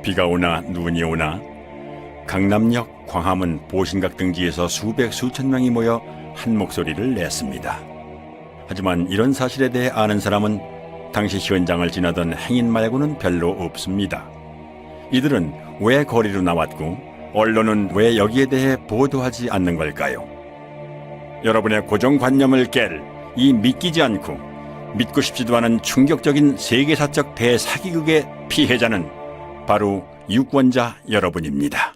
비가 오나 눈이 오나 강남역, 광화문, 보신각 등지에서 수백 수천 명이 모여 한 목소리를 냈습니다. 하지만 이런 사실에 대해 아는 사람은 당시 현장을 지나던 행인 말고는 별로 없습니다. 이들은 왜 거리로 나왔고 언론은 왜 여기에 대해 보도하지 않는 걸까요? 여러분의 고정관념을 깰 이 믿기지 않고 믿고 싶지도 않은 충격적인 세계사적 대사기극의 피해자는 바로 유권자 여러분입니다.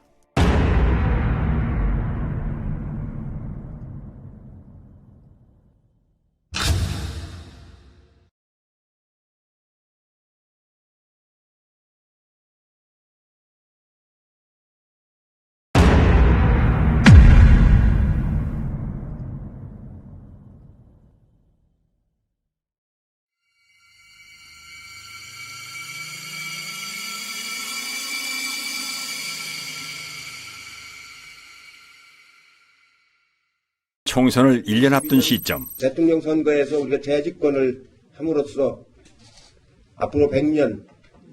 총선을 1년 앞둔 시점, 대통령 선거에서 우리가 재집권을 함으로써 앞으로 100년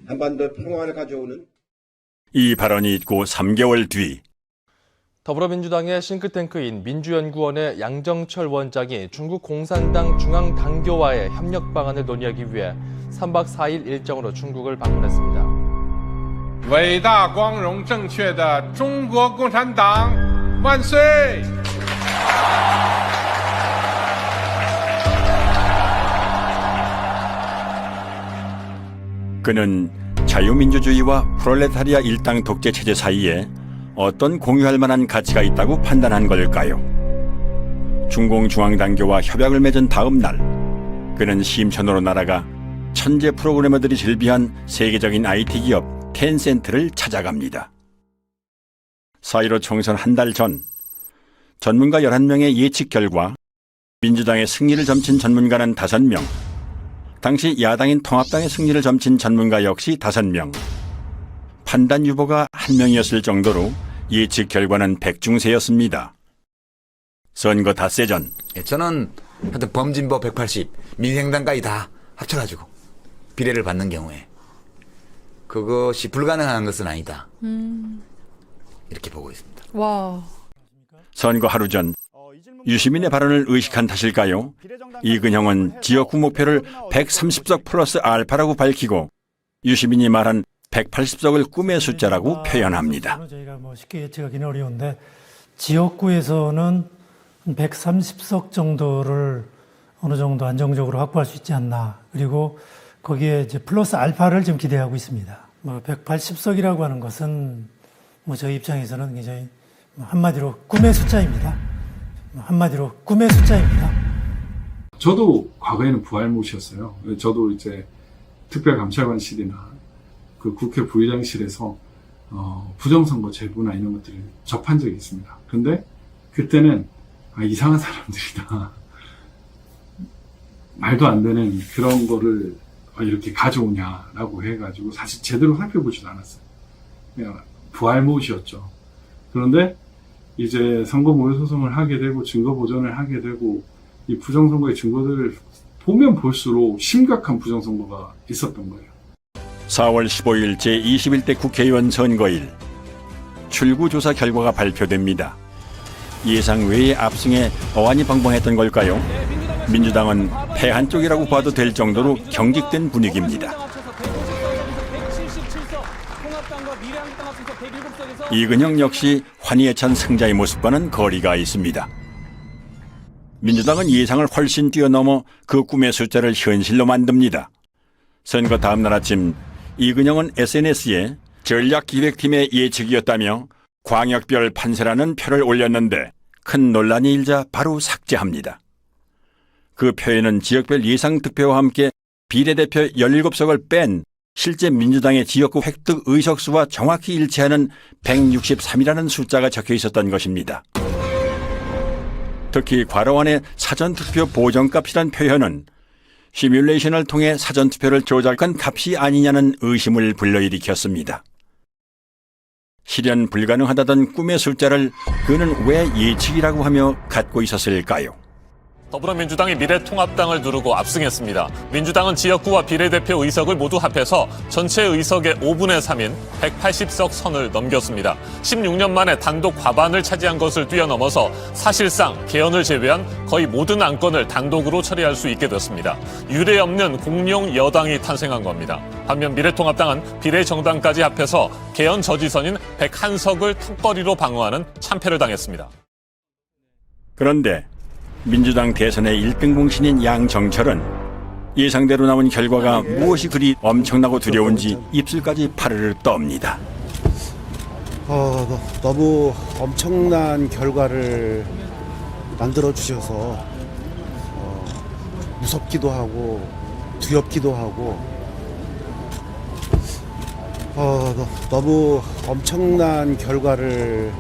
한반도 평화를 가져오는 이 발언이 있고 3개월 뒤 더불어민주당의 싱크탱크인 민주연구원의 양정철 원장이 중국 공산당 중앙당교와의 협력 방안을 논의하기 위해 3박 4일 일정으로 중국을 방문했습니다. 伟大光荣正确的中国共产党万岁！ 그는 자유민주주의와 프롤레타리아 일당 독재 체제 사이에 어떤 공유할 만한 가치가 있다고 판단한 걸까요? 중공중앙당교와 협약을 맺은 다음 날 그는 심천으로 날아가 천재 프로그래머들이 즐비한 세계적인 IT 기업 텐센트를 찾아갑니다. 4.15 총선 한 달 전 전문가 11명의 예측 결과 민주당의 승리를 점친 전문가는 5명, 당시 야당인 통합당의 승리를 점친 전문가 역시 5명, 판단 유보가 1명이었을 정도로 예측 결과는 백중세였습니다. 선거 닷새 전 저는 하여튼 범진보 180, 민생당까지 다 합쳐가지고 비례를 받는 경우에 그것이 불가능한 것은 아니다. 이렇게 보고 있습니다. 와. 선거 하루 전 유시민의 발언을 의식한 탓일까요? 이근형은 지역구 목표를 130석 플러스 알파라고 밝히고 유시민이 말한 180석을 꿈의 숫자라고 표현합니다. 저희가 쉽게 예측하기는 어려운데 지역구에서는 130석 정도를 어느 정도 안정적으로 확보할 수 있지 않나. 그리고 거기에 이제 플러스 알파를 좀 기대하고 있습니다. 180석이라고 하는 것은 저희 입장에서는 굉장히 한마디로 꿈의 숫자입니다. 한마디로 꿈의 숫자입니다. 저도 과거에는 부활못이었어요. 저도 이제 특별감찰관실이나 그 국회 부의장실에서 부정선거 제보나 이런 것들을 접한 적이 있습니다. 그런데 그때는 이상한 사람들이다. 말도 안 되는 그런 거를 이렇게 가져오냐라고 해가지고 사실 제대로 살펴보지도 않았어요. 그냥 부활못이었죠. 그런데 이제 선거 모의 소송을 하게 되고 증거 보전을 하게 되고 이 부정선거의 증거들을 보면 볼수록 심각한 부정선거가 있었던 거예요. 4월 15일 제21대 국회의원 선거일 출구조사 결과가 발표됩니다. 예상 외의 압승에 어안이 벙벙했던 걸까요? 민주당은 패한 쪽이라고 봐도 될 정도로 경직된 분위기입니다. 이근형 역시 환희에 찬 승자의 모습과는 거리가 있습니다. 민주당은 예상을 훨씬 뛰어넘어 그 꿈의 숫자를 현실로 만듭니다. 선거 다음 날 아침 이근형은 SNS에 전략기획팀의 예측이었다며 광역별 판세라는 표를 올렸는데 큰 논란이 일자 바로 삭제합니다. 그 표에는 지역별 예상 득표와 함께 비례대표 17석을 뺀 실제 민주당의 지역구 획득 의석수와 정확히 일치하는 163이라는 숫자가 적혀 있었던 것입니다. 특히 괄호안의 사전투표 보정값이란 표현은 시뮬레이션을 통해 사전투표를 조작한 값이 아니냐는 의심을 불러일으켰습니다. 실현 불가능하다던 꿈의 숫자를 그는 왜 예측이라고 하며 갖고 있었을까요? 더불어민주당이 미래통합당을 누르고 압승했습니다. 민주당은 지역구와 비례대표 의석을 모두 합해서 전체 의석의 5분의 3인 180석 선을 넘겼습니다. 16년 만에 단독 과반을 차지한 것을 뛰어넘어서 사실상 개헌을 제외한 거의 모든 안건을 단독으로 처리할 수 있게 됐습니다. 유례 없는 공룡 여당이 탄생한 겁니다. 반면 미래통합당은 비례정당까지 합해서 개헌 저지선인 101석을 턱걸이로 방어하는 참패를 당했습니다. 그런데 민주당 대선의 1등 공신인 양정철은 예상대로 나온 결과가 무엇이 그리 엄청나고 두려운지 입술까지 파르르 떱니다. 너무 엄청난 결과를 만들어 주셔서 무섭기도 하고 두렵기도 하고 너무 엄청난 결과를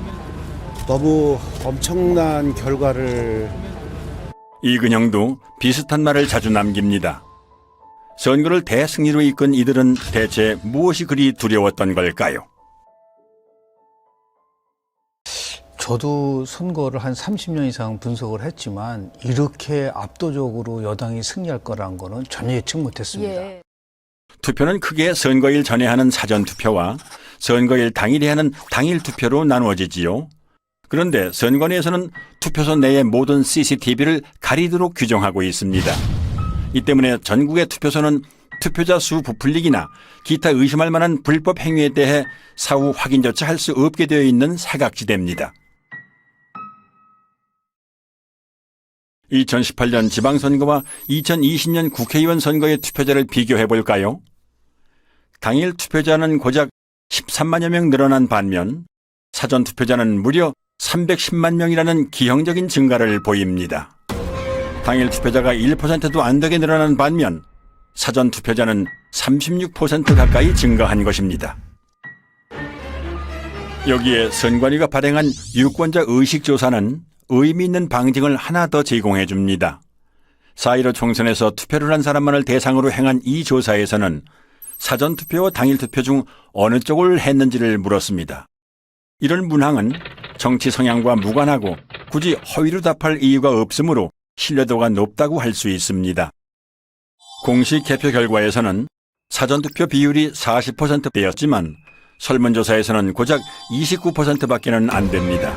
이근영도 비슷한 말을 자주 남깁니다. 선거를 대승리로 이끈 이들은 대체 무엇이 그리 두려웠던 걸까요? 저도 선거를 한 30년 이상 분석을 했지만 이렇게 압도적으로 여당이 승리할 거라는 거는 전혀 예측 못했습니다. 투표는 크게 선거일 전에 하는 사전투표와 선거일 당일에 하는 당일투표로 나누어지지요. 그런데 선관위에서는 투표소 내의 모든 CCTV를 가리도록 규정하고 있습니다. 이 때문에 전국의 투표소는 투표자 수 부풀리기나 기타 의심할 만한 불법 행위에 대해 사후 확인조차 할 수 없게 되어 있는 사각지대입니다. 2018년 지방선거와 2020년 국회의원 선거의 투표자를 비교해 볼까요? 당일 투표자는 고작 13만여 명 늘어난 반면 사전투표자는 무려 310만 명이라는 기형적인 증가를 보입니다. 당일 투표자가 1%도 안 되게 늘어난 반면 사전 투표자는 36% 가까이 증가한 것입니다. 여기에 선관위가 발행한 유권자 의식조사는 의미 있는 방증을 하나 더 제공해 줍니다. 4.15 총선에서 투표를 한 사람만을 대상으로 행한 이 조사에서는 사전투표와 당일투표 중 어느 쪽을 했는지를 물었습니다. 이런 문항은 정치 성향과 무관하고 굳이 허위로 답할 이유가 없으므로 신뢰도가 높다고 할 수 있습니다. 공식 개표 결과에서는 사전투표 비율이 40%대였지만 설문조사에서는 고작 29%밖에는 안 됩니다.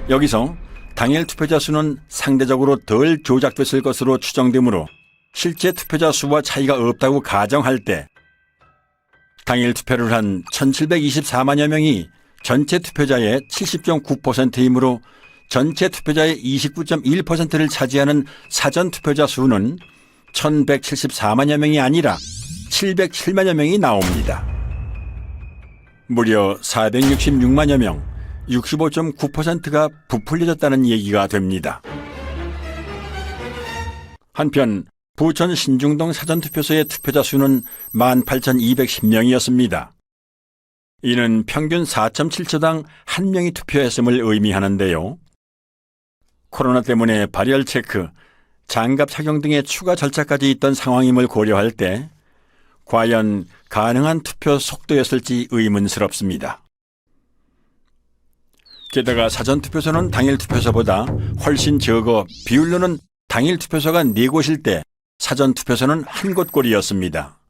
여기서 당일 투표자 수는 상대적으로 덜 조작됐을 것으로 추정되므로 실제 투표자 수와 차이가 없다고 가정할 때 당일 투표를 한 1724만여 명이 전체 투표자의 70.9%이므로 전체 투표자의 29.1%를 차지하는 사전 투표자 수는 1174만여 명이 아니라 707만여 명이 나옵니다. 무려 466만여 명, 65.9%가 부풀려졌다는 얘기가 됩니다. 한편 부천 신중동 사전투표소의 투표자 수는 18,210명이었습니다. 이는 평균 4.7초당 1명이 투표했음을 의미하는데요. 코로나 때문에 발열 체크, 장갑 착용 등의 추가 절차까지 있던 상황임을 고려할 때 과연 가능한 투표 속도였을지 의문스럽습니다. 게다가 사전투표소는 당일투표소보다 훨씬 적어 비율로는 당일투표소가 4곳일 때 사전투표소는 1곳꼴이었습니다.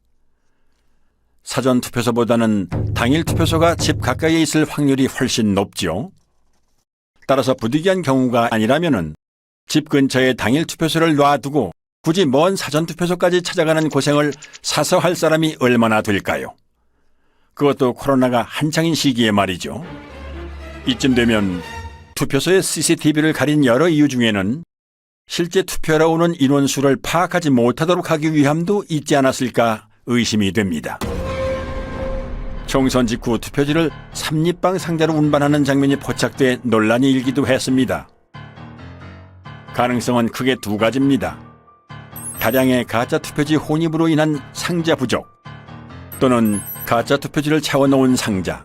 사전투표소보다는 당일투표소가 집 가까이에 있을 확률이 훨씬 높죠. 따라서 부득이한 경우가 아니라면 집 근처에 당일투표소를 놔두고 굳이 먼 사전투표소까지 찾아가는 고생을 사서 할 사람이 얼마나 될까요? 그것도 코로나가 한창인 시기에 말이죠. 이쯤 되면 투표소의 CCTV를 가린 여러 이유 중에는 실제 투표하러 오는 인원수를 파악하지 못하도록 하기 위함도 있지 않았을까 의심이 됩니다. 총선 직후 투표지를 삼립방 상자로 운반하는 장면이 포착돼 논란이 일기도 했습니다. 가능성은 크게 두 가지입니다. 다량의 가짜 투표지 혼입으로 인한 상자 부족, 또는 가짜 투표지를 채워놓은 상자.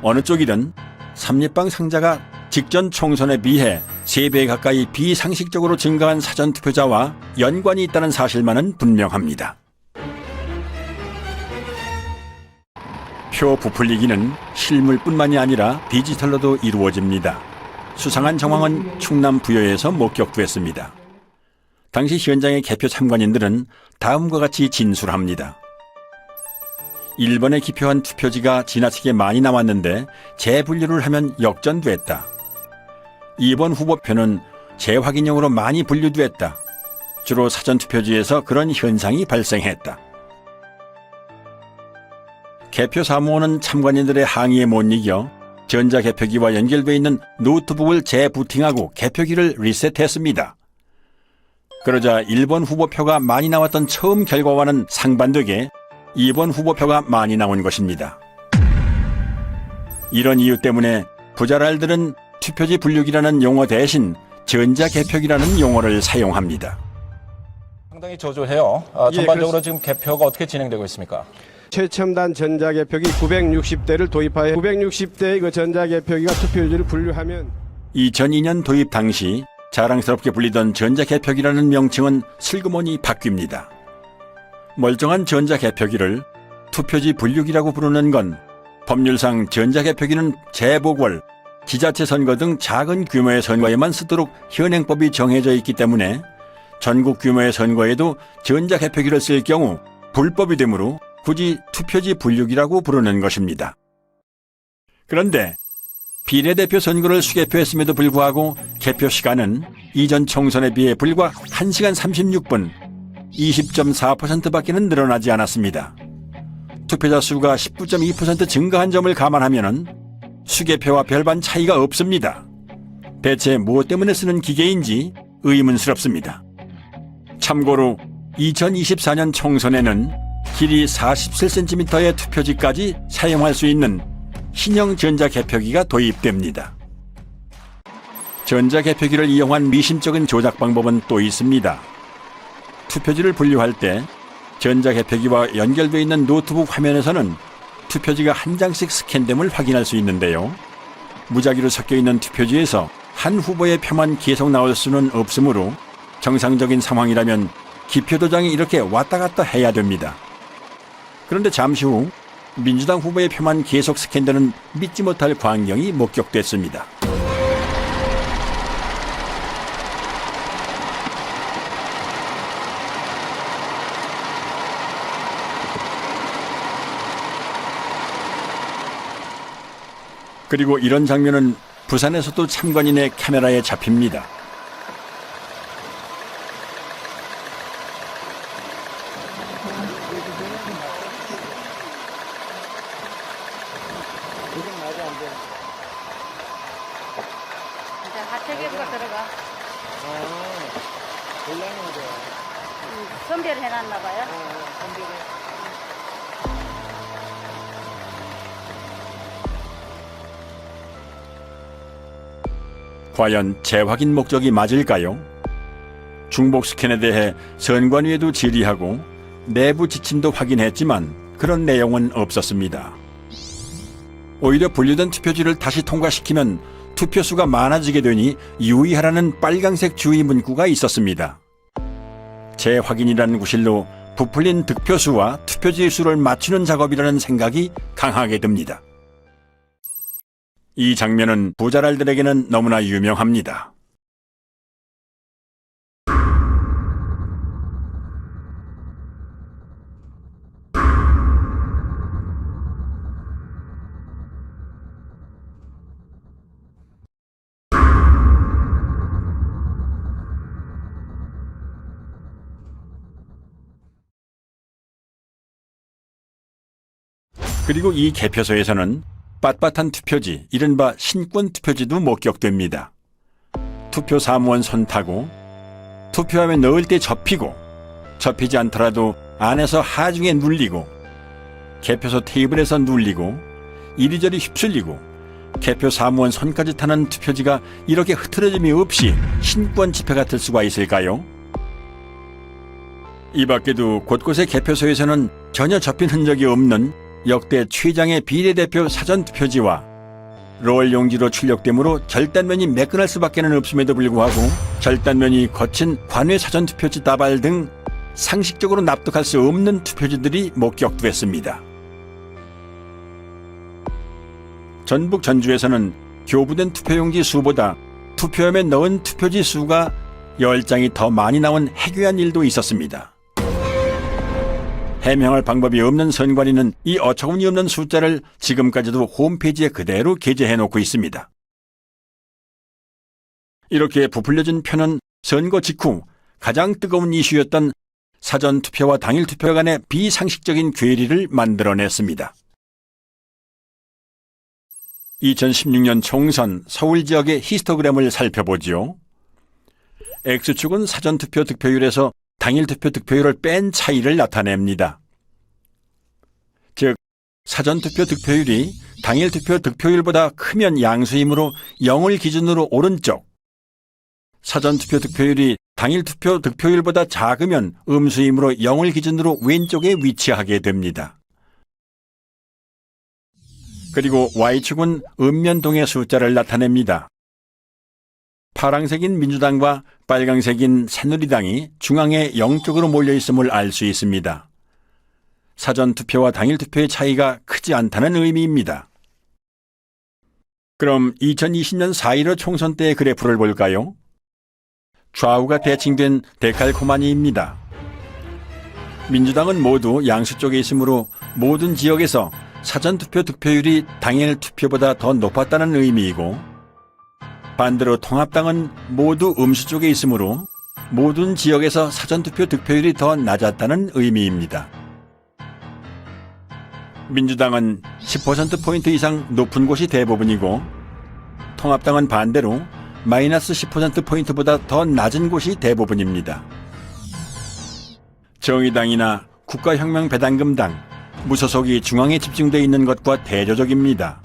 어느 쪽이든 삼립방 상자가 직전 총선에 비해 3배 가까이 비상식적으로 증가한 사전투표자와 연관이 있다는 사실만은 분명합니다. 표 부풀리기는 실물뿐만이 아니라 디지털로도 이루어집니다. 수상한 정황은 충남 부여에서 목격됐습니다. 당시 현장의 개표 참관인들은 다음과 같이 진술합니다. 1번에 기표한 투표지가 지나치게 많이 남았는데 재분류를 하면 역전됐다. 2번 후보표는 재확인용으로 많이 분류됐다. 주로 사전투표지에서 그런 현상이 발생했다. 개표 사무원은 참관인들의 항의에 못 이겨 전자개표기와 연결되어 있는 노트북을 재부팅하고 개표기를 리셋했습니다. 그러자 1번 후보표가 많이 나왔던 처음 결과와는 상반되게 2번 후보표가 많이 나온 것입니다. 이런 이유 때문에 부자랄들은 투표지 분류기라는 용어 대신 전자개표기라는 용어를 사용합니다. 상당히 저조해요. 전반적으로 지금 개표가 어떻게 진행되고 있습니까? 최첨단 전자개표기 960대를 도입하여 960대의 그 전자개표기가 투표지를 분류하면 2002년 도입 당시 자랑스럽게 불리던 전자개표기라는 명칭은 슬그머니 바뀝니다. 멀쩡한 전자개표기를 투표지 분류기라고 부르는 건 법률상 전자개표기는 재보궐, 지자체 선거 등 작은 규모의 선거에만 쓰도록 현행법이 정해져 있기 때문에 전국 규모의 선거에도 전자개표기를 쓸 경우 불법이 되므로 굳이 투표지 분류기라고 부르는 것입니다. 그런데 비례대표 선거를 수개표했음에도 불구하고 개표 시간은 이전 총선에 비해 불과 1시간 36분, 20.4%밖에는 늘어나지 않았습니다. 투표자 수가 19.2% 증가한 점을 감안하면 수개표와 별반 차이가 없습니다. 대체 무엇 때문에 쓰는 기계인지 의문스럽습니다. 참고로 2024년 총선에는 길이 47cm의 투표지까지 사용할 수 있는 신형 전자개표기가 도입됩니다. 전자개표기를 이용한 미심쩍은 조작 방법은 또 있습니다. 투표지를 분류할 때 전자개표기와 연결되어 있는 노트북 화면에서는 투표지가 한 장씩 스캔됨을 확인할 수 있는데요. 무작위로 섞여 있는 투표지에서 한 후보의 표만 계속 나올 수는 없으므로 정상적인 상황이라면 기표도장이 이렇게 왔다 갔다 해야 됩니다. 그런데 잠시 후 민주당 후보의 표만 계속 스캔되는 믿지 못할 광경이 목격됐습니다. 그리고 이런 장면은 부산에서도 참관인의 카메라에 잡힙니다. 하체계부가 들어가. 선별을 해놨나 봐요. 과연 재확인 목적이 맞을까요? 중복 스캔에 대해 선관위에도 질의하고 내부 지침도 확인했지만 그런 내용은 없었습니다. 오히려 분류된 투표지를 다시 통과시키면 투표수가 많아지게 되니 유의하라는 빨강색 주의 문구가 있었습니다. 재확인이라는 구실로 부풀린 득표수와 투표지 수를 맞추는 작업이라는 생각이 강하게 듭니다. 이 장면은 부자랄들에게는 너무나 유명합니다. 그리고 이 개표소에서는 빳빳한 투표지, 이른바 신권 투표지도 목격됩니다. 투표 사무원 손 타고 투표함에 넣을 때 접히고 접히지 않더라도 안에서 하중에 눌리고 개표소 테이블에서 눌리고 이리저리 휩쓸리고 개표 사무원 손까지 타는 투표지가 이렇게 흐트러짐이 없이 신권 지폐 같을 수가 있을까요? 이 밖에도 곳곳의 개표소에서는 전혀 접힌 흔적이 없는 역대 최장의 비례대표 사전투표지와 롤 용지로 출력되므로 절단면이 매끈할 수밖에는 없음에도 불구하고 절단면이 거친 관외 사전투표지 다발 등 상식적으로 납득할 수 없는 투표지들이 목격됐습니다. 전북 전주에서는 교부된 투표용지 수보다 투표함에 넣은 투표지 수가 10장이 더 많이 나온 해괴한 일도 있었습니다. 해명할 방법이 없는 선관위는 이 어처구니 없는 숫자를 지금까지도 홈페이지에 그대로 게재해놓고 있습니다. 이렇게 부풀려진 표는 선거 직후 가장 뜨거운 이슈였던 사전투표와 당일투표 간의 비상식적인 괴리를 만들어냈습니다. 2016년 총선 서울 지역의 히스토그램을 살펴보죠. X축은 사전투표 득표율에서 당일투표 득표율을 뺀 차이를 나타냅니다. 즉, 사전투표 득표율이 당일투표 득표율보다 크면 양수이므로 0을 기준으로 오른쪽, 사전투표 득표율이 당일투표 득표율보다 작으면 음수이므로 0을 기준으로 왼쪽에 위치하게 됩니다. 그리고 Y축은 음면동의 숫자를 나타냅니다. 파랑색인 민주당과 빨강색인 새누리당이 중앙에 0쪽으로 몰려있음을 알 수 있습니다. 사전투표와 당일투표의 차이가 크지 않다는 의미입니다. 그럼 2020년 4.15 총선 때의 그래프를 볼까요? 좌우가 대칭된 데칼코마니입니다. 민주당은 모두 양수 쪽에 있으므로 모든 지역에서 사전투표 득표율이 당일 투표보다 더 높았다는 의미이고, 반대로 통합당은 모두 음수 쪽에 있으므로 모든 지역에서 사전투표 득표율이 더 낮았다는 의미입니다. 민주당은 10%포인트 이상 높은 곳이 대부분이고, 통합당은 반대로 마이너스 10%포인트보다 더 낮은 곳이 대부분입니다. 정의당이나 국가혁명배당금당, 무소속이 중앙에 집중되어 있는 것과 대조적입니다.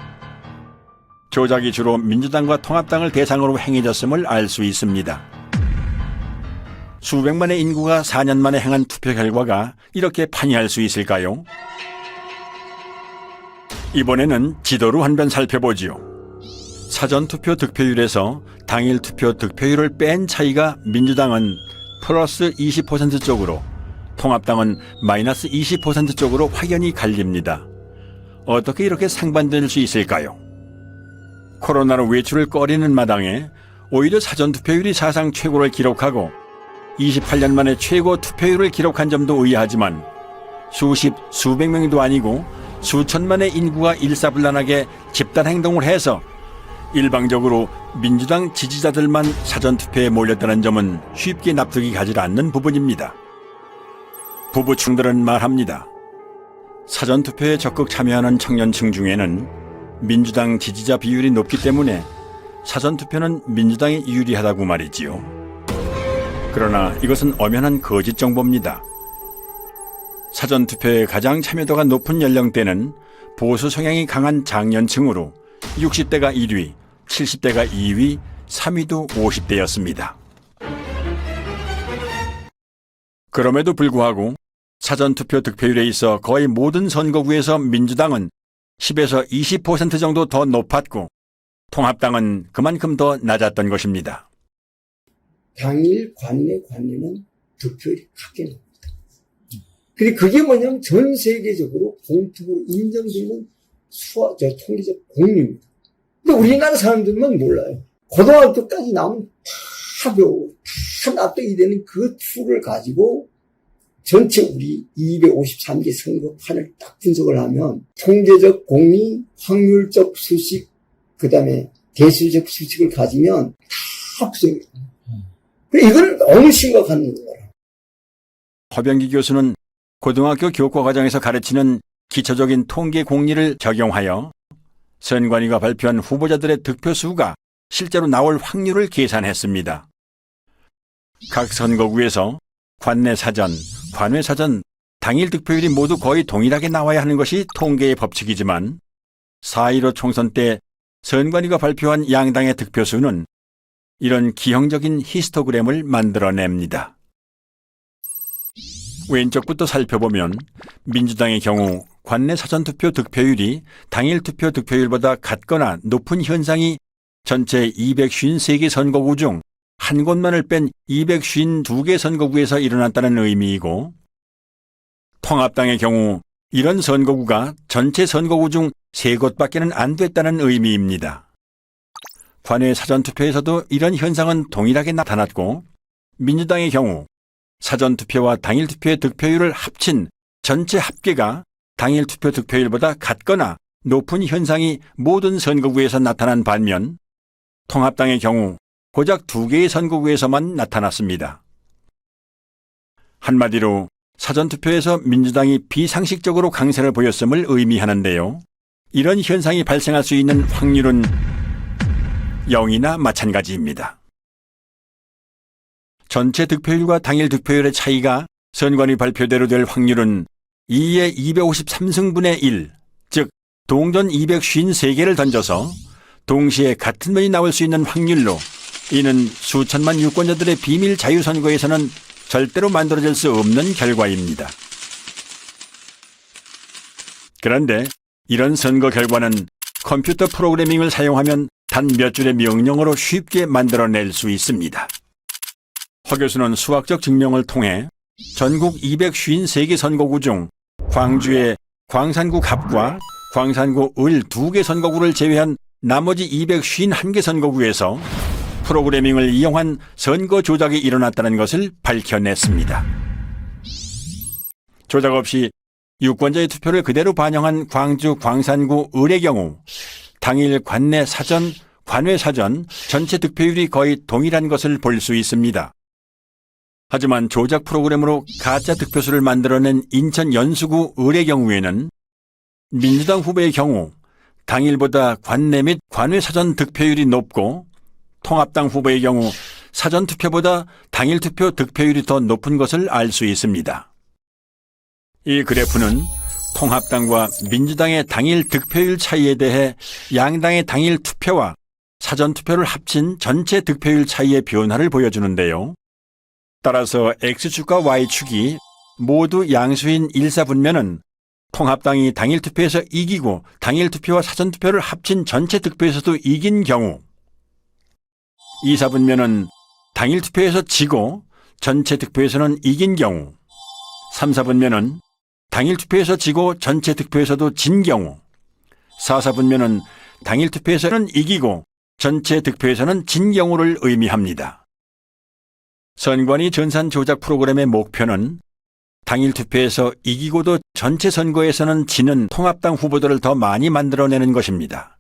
조작이 주로 민주당과 통합당을 대상으로 행해졌음을 알 수 있습니다. 수백만의 인구가 4년 만에 행한 투표 결과가 이렇게 판이할 수 있을까요? 이번에는 지도로 한 번 살펴보지요. 사전투표 득표율에서 당일투표 득표율을 뺀 차이가 민주당은 플러스 20% 쪽으로, 통합당은 마이너스 20% 쪽으로 확연히 갈립니다. 어떻게 이렇게 상반될 수 있을까요? 코로나로 외출을 꺼리는 마당에 오히려 사전투표율이 사상 최고를 기록하고 28년 만에 최고 투표율을 기록한 점도 의아하지만, 수백 명도 아니고 수천만의 인구가 일사불란하게 집단행동을 해서 일방적으로 민주당 지지자들만 사전투표에 몰렸다는 점은 쉽게 납득이 가지 않는 부분입니다. 부부층들은 말합니다. 사전투표에 적극 참여하는 청년층 중에는 민주당 지지자 비율이 높기 때문에 사전투표는 민주당이 유리하다고 말이지요. 그러나 이것은 엄연한 거짓 정보입니다. 사전투표에 가장 참여도가 높은 연령대는 보수 성향이 강한 장년층으로 60대가 1위, 70대가 2위, 3위도 50대였습니다. 그럼에도 불구하고 사전투표 득표율에 있어 거의 모든 선거구에서 민주당은 10에서 20% 정도 더 높았고, 통합당은 그만큼 더 낮았던 것입니다. 당일 관내는 득표율이 크게 납니다. 근데 그게 뭐냐면 전 세계적으로 공통으로 인정되는 통계적 공유입니다. 근데 우리나라 사람들만 몰라요. 고등학교까지 나오면 다 배우고 다 납득이 되는 그 툴을 가지고 전체 우리 253개 선거판을 딱 분석을 하면 통계적 공리, 확률적 수식, 그 다음에 대수적 수식을 가지면 다 분석이 됩니다. 이걸 너무 심각한 거예요. 허병기 교수는 고등학교 교과과정에서 가르치는 기초적인 통계 공리를 적용하여 선관위가 발표한 후보자들의 득표 수가 실제로 나올 확률을 계산했습니다. 각 선거구에서 관내 사전, 관외 사전, 당일 득표율이 모두 거의 동일하게 나와야 하는 것이 통계의 법칙이지만 4.15 총선 때 선관위가 발표한 양당의 득표 수는 이런 기형적인 히스토그램을 만들어냅니다. 왼쪽부터 살펴보면 민주당의 경우 관내 사전투표 득표율이 당일 투표 득표율보다 같거나 높은 현상이 전체 253개 선거구 중 한 곳만을 뺀 252개 선거구에서 일어났다는 의미이고, 통합당의 경우 이런 선거구가 전체 선거구 중 3곳밖에는 안 됐다는 의미입니다. 관외 사전투표에서도 이런 현상은 동일하게 나타났고, 민주당의 경우 사전투표와 당일투표의 득표율을 합친 전체 합계가 당일투표 득표율보다 같거나 높은 현상이 모든 선거구에서 나타난 반면 통합당의 경우 고작 2개의 선거구에서만 나타났습니다. 한마디로 사전투표에서 민주당이 비상식적으로 강세를 보였음을 의미하는데요. 이런 현상이 발생할 수 있는 확률은 0이나 마찬가지입니다. 전체 득표율과 당일 득표율의 차이가 선관위 발표대로 될 확률은 2의 253승분의 1, 즉 동전 253개를 던져서 동시에 같은 면이 나올 수 있는 확률로 이는 수천만 유권자들의 비밀 자유선거에서는 절대로 만들어질 수 없는 결과입니다. 그런데 이런 선거 결과는 컴퓨터 프로그래밍을 사용하면 단 몇 줄의 명령어로 쉽게 만들어낼 수 있습니다. 허 교수는 수학적 증명을 통해 전국 253개 선거구 중 광주의 광산구 갑과 광산구 을 2개 선거구를 제외한 나머지 251개 선거구에서 프로그래밍을 이용한 선거 조작이 일어났다는 것을 밝혀냈습니다. 조작 없이 유권자의 투표를 그대로 반영한 광주 광산구 을의 경우 당일 관내 사전, 관외 사전 전체 득표율이 거의 동일한 것을 볼 수 있습니다. 하지만 조작 프로그램으로 가짜 득표수를 만들어낸 인천 연수구 을의 경우에는 민주당 후보의 경우 당일보다 관내 및 관외 사전 득표율이 높고 통합당 후보의 경우 사전투표보다 당일투표 득표율이 더 높은 것을 알 수 있습니다. 이 그래프는 통합당과 민주당의 당일 득표율 차이에 대해 양당의 당일 투표와 사전투표를 합친 전체 득표율 차이의 변화를 보여주는데요. 따라서 X축과 Y축이 모두 양수인 일사분면은 통합당이 당일투표에서 이기고 당일투표와 사전투표를 합친 전체 득표에서도 이긴 경우, 이사분면은 당일투표에서 지고 전체 득표에서는 이긴 경우, 삼사분면은 당일투표에서 지고 전체 득표에서도 진 경우, 사사분면은 당일투표에서는 이기고 전체 득표에서는 진 경우를 의미합니다. 선관위 전산 조작 프로그램의 목표는 당일투표에서 이기고도 전체 선거에서는 지는 통합당 후보들을 더 많이 만들어내는 것입니다.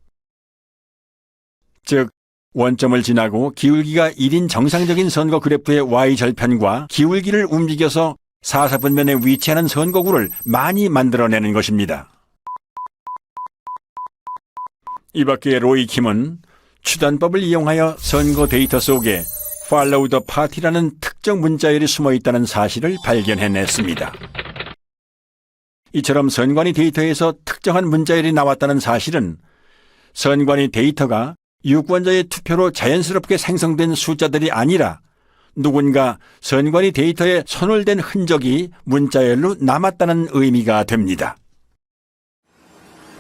즉, 원점을 지나고 기울기가 1인 정상적인 선거 그래프의 Y절편과 기울기를 움직여서 사사분면에 위치하는 선거구를 많이 만들어내는 것입니다. 이 밖에 로이 킴은 추단법을 이용하여 선거 데이터 속에 Follow the Party라는 특정 문자열이 숨어 있다는 사실을 발견해냈습니다. 이처럼 선관위 데이터에서 특정한 문자열이 나왔다는 사실은 선관위 데이터가 유권자의 투표로 자연스럽게 생성된 숫자들이 아니라 누군가 선관위 데이터에 손을 댄 흔적이 문자열로 남았다는 의미가 됩니다.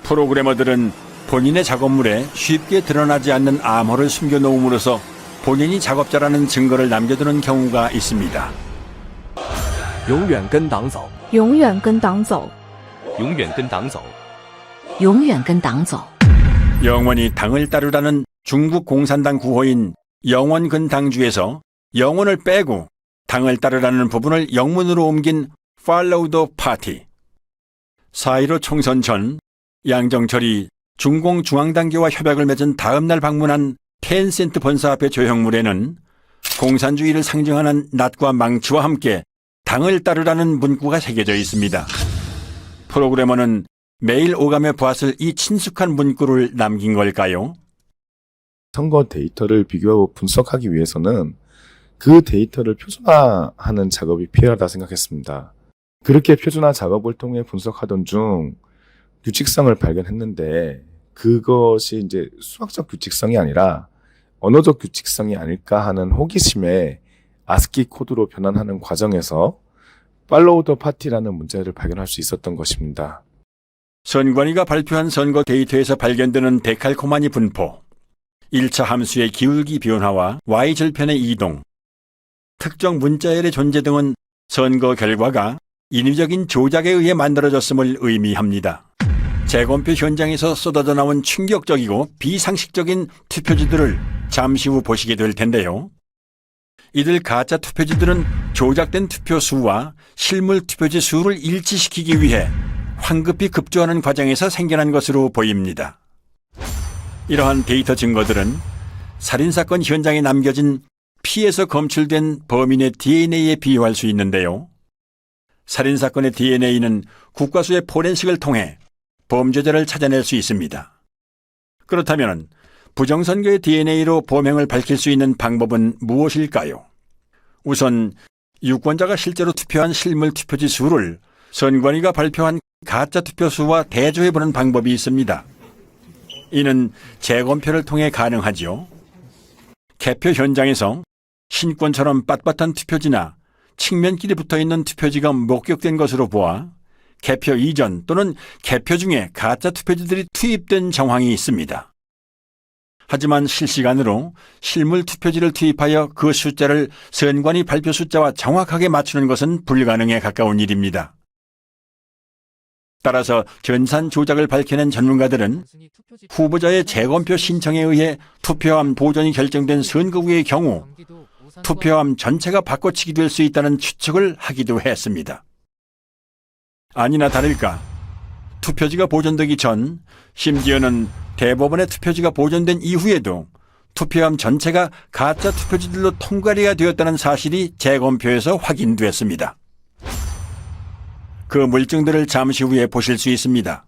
프로그래머들은 본인의 작업물에 쉽게 드러나지 않는 암호를 숨겨놓음으로써 본인이 작업자라는 증거를 남겨두는 경우가 있습니다. 永远跟党走永远跟党走永远跟党走永远跟党走 영원히 당을 따르라는 중국 공산당 구호인 영원근당주에서 영원을 빼고 당을 따르라는 부분을 영문으로 옮긴 Follow the Party. 4.15 총선 전 양정철이 중공중앙당교와 협약을 맺은 다음 날 방문한 텐센트 본사 앞의 조형물에는 공산주의를 상징하는 낫과 망치와 함께 당을 따르라는 문구가 새겨져 있습니다. 프로그래머는 매일 오감에 보았을 이 친숙한 문구를 남긴 걸까요? 선거 데이터를 비교하고 분석하기 위해서는 그 데이터를 표준화하는 작업이 필요하다 생각했습니다. 그렇게 표준화 작업을 통해 분석하던 중 규칙성을 발견했는데 그것이 이제 수학적 규칙성이 아니라 언어적 규칙성이 아닐까 하는 호기심에 아스키 코드로 변환하는 과정에서 Follow the Party라는 문자를 발견할 수 있었던 것입니다. 선관위가 발표한 선거 데이터에서 발견되는 데칼코마니 분포, 1차 함수의 기울기 변화와 Y절편의 이동, 특정 문자열의 존재 등은 선거 결과가 인위적인 조작에 의해 만들어졌음을 의미합니다. 재검표 현장에서 쏟아져 나온 충격적이고 비상식적인 투표지들을 잠시 후 보시게 될 텐데요. 이들 가짜 투표지들은 조작된 투표 수와 실물 투표지 수를 일치시키기 위해 황급히 급조하는 과정에서 생겨난 것으로 보입니다. 이러한 데이터 증거들은 살인사건 현장에 남겨진 피에서 검출된 범인의 DNA에 비유할 수 있는데요. 살인사건의 DNA는 국과수의 포렌식을 통해 범죄자를 찾아낼 수 있습니다. 그렇다면 부정선거의 DNA로 범행을 밝힐 수 있는 방법은 무엇일까요? 우선 유권자가 실제로 투표한 실물 투표지 수를 선관위가 발표한 가짜 투표수와 대조해보는 방법이 있습니다. 이는 재검표를 통해 가능하죠. 개표 현장에서 신권처럼 빳빳한 투표지나 측면끼리 붙어있는 투표지가 목격된 것으로 보아 개표 이전 또는 개표 중에 가짜 투표지들이 투입된 정황이 있습니다. 하지만 실시간으로 실물 투표지를 투입하여 그 숫자를 선관위 발표 숫자와 정확하게 맞추는 것은 불가능에 가까운 일입니다. 따라서 전산 조작을 밝혀낸 전문가들은 후보자의 재검표 신청에 의해 투표함 보존이 결정된 선거구의 경우 투표함 전체가 바꿔치기 될 수 있다는 추측을 하기도 했습니다. 아니나 다를까 투표지가 보존되기 전, 심지어는 대법원의 투표지가 보존된 이후에도 투표함 전체가 가짜 투표지들로 통과리가 되었다는 사실이 재검표에서 확인됐습니다. 그 물증들을 잠시 후에 보실 수 있습니다.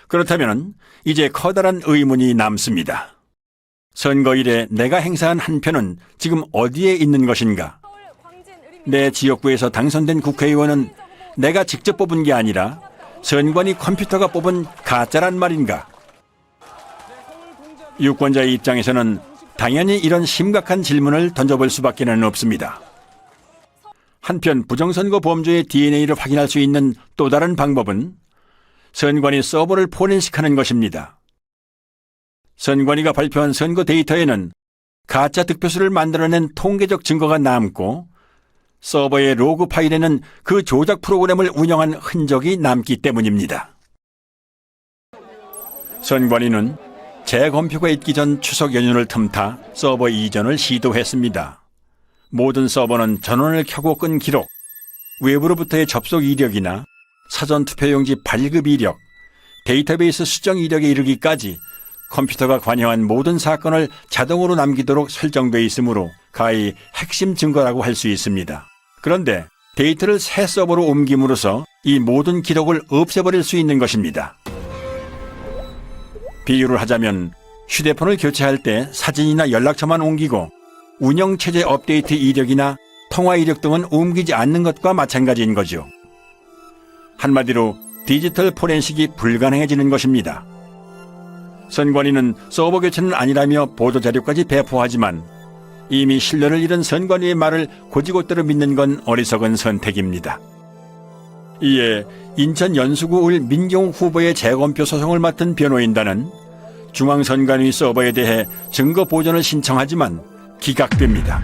그렇다면 이제 커다란 의문이 남습니다. 선거일에 내가 행사한 한 표는 지금 어디에 있는 것인가? 내 지역구에서 당선된 국회의원은 내가 직접 뽑은 게 아니라 선관위 컴퓨터가 뽑은 가짜란 말인가? 유권자의 입장에서는 당연히 이런 심각한 질문을 던져볼 수밖에 없습니다. 한편 부정선거 범죄의 DNA를 확인할 수 있는 또 다른 방법은 선관위 서버를 포렌식하는 것입니다. 선관위가 발표한 선거 데이터에는 가짜 득표수를 만들어낸 통계적 증거가 남고 서버의 로그 파일에는 그 조작 프로그램을 운영한 흔적이 남기 때문입니다. 선관위는 재검표가 있기 전 추석 연휴를 틈타 서버 이전을 시도했습니다. 모든 서버는 전원을 켜고 끈 기록, 외부로부터의 접속 이력이나 사전 투표용지 발급 이력, 데이터베이스 수정 이력에 이르기까지 컴퓨터가 관여한 모든 사건을 자동으로 남기도록 설정되어 있으므로 가히 핵심 증거라고 할 수 있습니다. 그런데 데이터를 새 서버로 옮김으로써 이 모든 기록을 없애버릴 수 있는 것입니다. 비유를 하자면 휴대폰을 교체할 때 사진이나 연락처만 옮기고 운영체제 업데이트 이력이나 통화 이력 등은 옮기지 않는 것과 마찬가지인 거죠. 한마디로 디지털 포렌식이 불가능해지는 것입니다. 선관위는 서버 교체는 아니라며 보도자료까지 배포하지만 이미 신뢰를 잃은 선관위의 말을 곧이곧대로 믿는 건 어리석은 선택입니다. 이에 인천 연수구을 민경욱 후보의 재검표 소송을 맡은 변호인단은 중앙선관위 서버에 대해 증거 보존을 신청하지만 기각됩니다.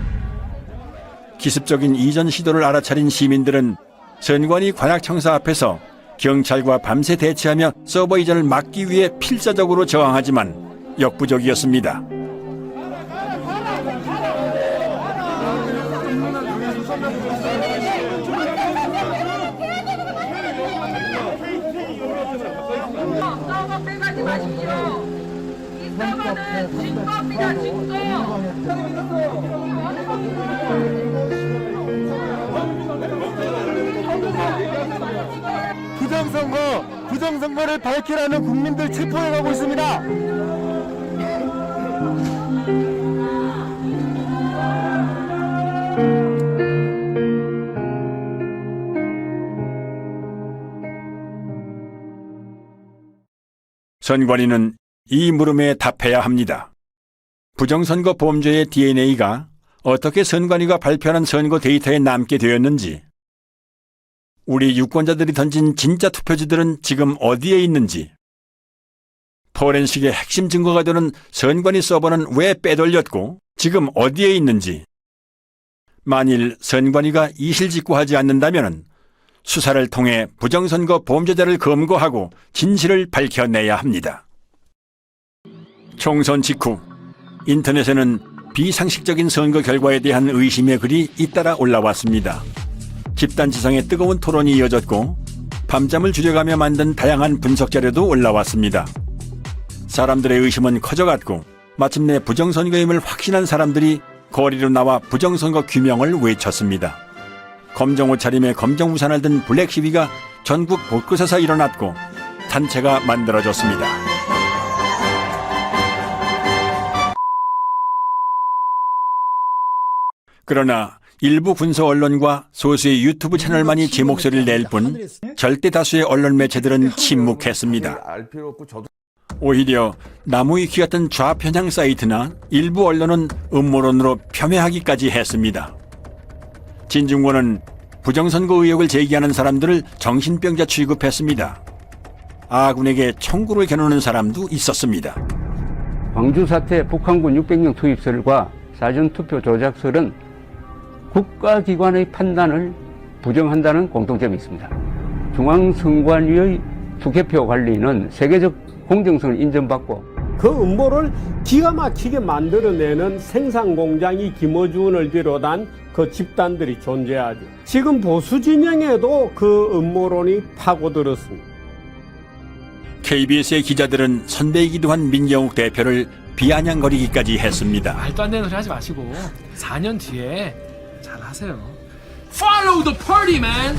기습적인 이전 시도를 알아차린 시민들은 선관위 관악청사 앞에서 경찰과 밤새 대치하며 서버 이전을 막기 위해 필사적으로 저항하지만 역부족이었습니다. 부정선거를 밝히라는 국민들 체포해가고 있습니다. 선관위는 이 물음에 답해야 합니다. 부정선거 범죄의 DNA가 어떻게 선관위가 발표하는 선거 데이터에 남게 되었는지, 우리 유권자들이 던진 진짜 투표지들은 지금 어디에 있는지, 포렌식의 핵심 증거가 되는 선관위 서버는 왜 빼돌렸고 지금 어디에 있는지, 만일 선관위가 이실직고하지 않는다면 수사를 통해 부정선거 범죄자를 검거하고 진실을 밝혀내야 합니다. 총선 직후 인터넷에는 비상식적인 선거 결과에 대한 의심의 글이 잇따라 올라왔습니다. 집단지성의 뜨거운 토론이 이어졌고 밤잠을 줄여가며 만든 다양한 분석 자료도 올라왔습니다. 사람들의 의심은 커져갔고 마침내 부정선거임을 확신한 사람들이 거리로 나와 부정선거 규명을 외쳤습니다. 검정 옷차림에 검정 우산을 든 블랙 시위가 전국 곳곳에서 일어났고 단체가 만들어졌습니다. 그러나 일부 군소 언론과 소수의 유튜브 채널만이 제 목소리를 낼 뿐 절대 다수의 언론 매체들은 침묵했습니다. 오히려 나무위키 같은 좌편향 사이트나 일부 언론은 음모론으로 폄훼하기까지 했습니다. 진중권은 부정선거 의혹을 제기하는 사람들을 정신병자 취급했습니다. 아군에게 총구를 겨누는 사람도 있었습니다. 광주 사태 북한군 600명 투입설과 사전투표 조작설은 국가기관의 판단을 부정한다는 공통점이 있습니다. 중앙선관위의 투개표 관리는 세계적 공정성을 인정받고 그 음모를 기가 막히게 만들어내는 생산공장이 김어준을 비롯한 그 집단들이 존재하죠. 지금 보수 진영에도 그 음모론이 파고들었습니다. KBS의 기자들은 선대이기도 한 민경욱 대표를 비아냥거리기까지 했습니다. 말도 안 되는 소리 하지 마시고 4년 뒤에 잘 하세요. Follow the party, man.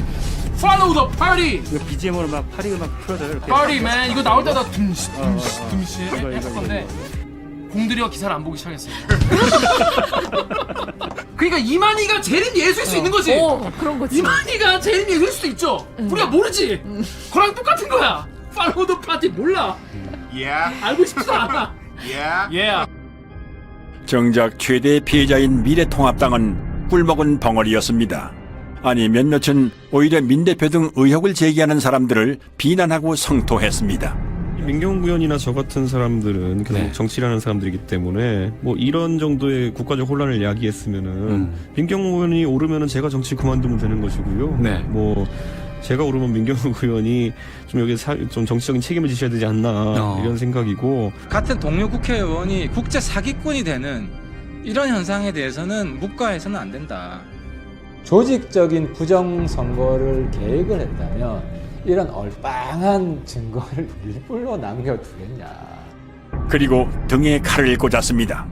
Follow the party. 이거 BGM으로 막 파리 음악 틀어줘요. 이렇게. Party, man. 이거 나올 때마다 둠시 했을 건데 공들여 기사를 안 보기 시작했어요. 그러니까 이만희가 재림 예수일 수 있는 거지. 그런 거지. 이만희가 재림 예수일 수도 있죠. 우리가 모르지. 그랑 똑같은 거야. Follow the party 몰라. 알고 싶지도 않아. 정작 최대의 피해자인 미래통합당은 꿀먹은 벙어리였습니다. 아니 몇몇은 오히려 민 대표 등 의혹을 제기하는 사람들을 비난하고 성토했습니다. 민경욱 의원이나 저 같은 사람들은 그냥 정치를 하는 사람들이기 때문에 뭐 이런 정도의 국가적 혼란을 야기했으면은 민경욱 의원이 오르면은 제가 정치 그만두면 되는 것이고요. 뭐 제가 오르면 민경욱 의원이 좀 여기 좀 정치적인 책임을 지셔야 되지 않나 이런 생각이고, 같은 동료 국회의원이 국제 사기꾼이 되는 이런 현상에 대해서는 묵과해서는 안 된다. 조직적인 부정선거를 계획을 했다면 이런 얼빵한 증거를 일부러 남겨두겠냐. 그리고 등에 칼을 꽂았습니다.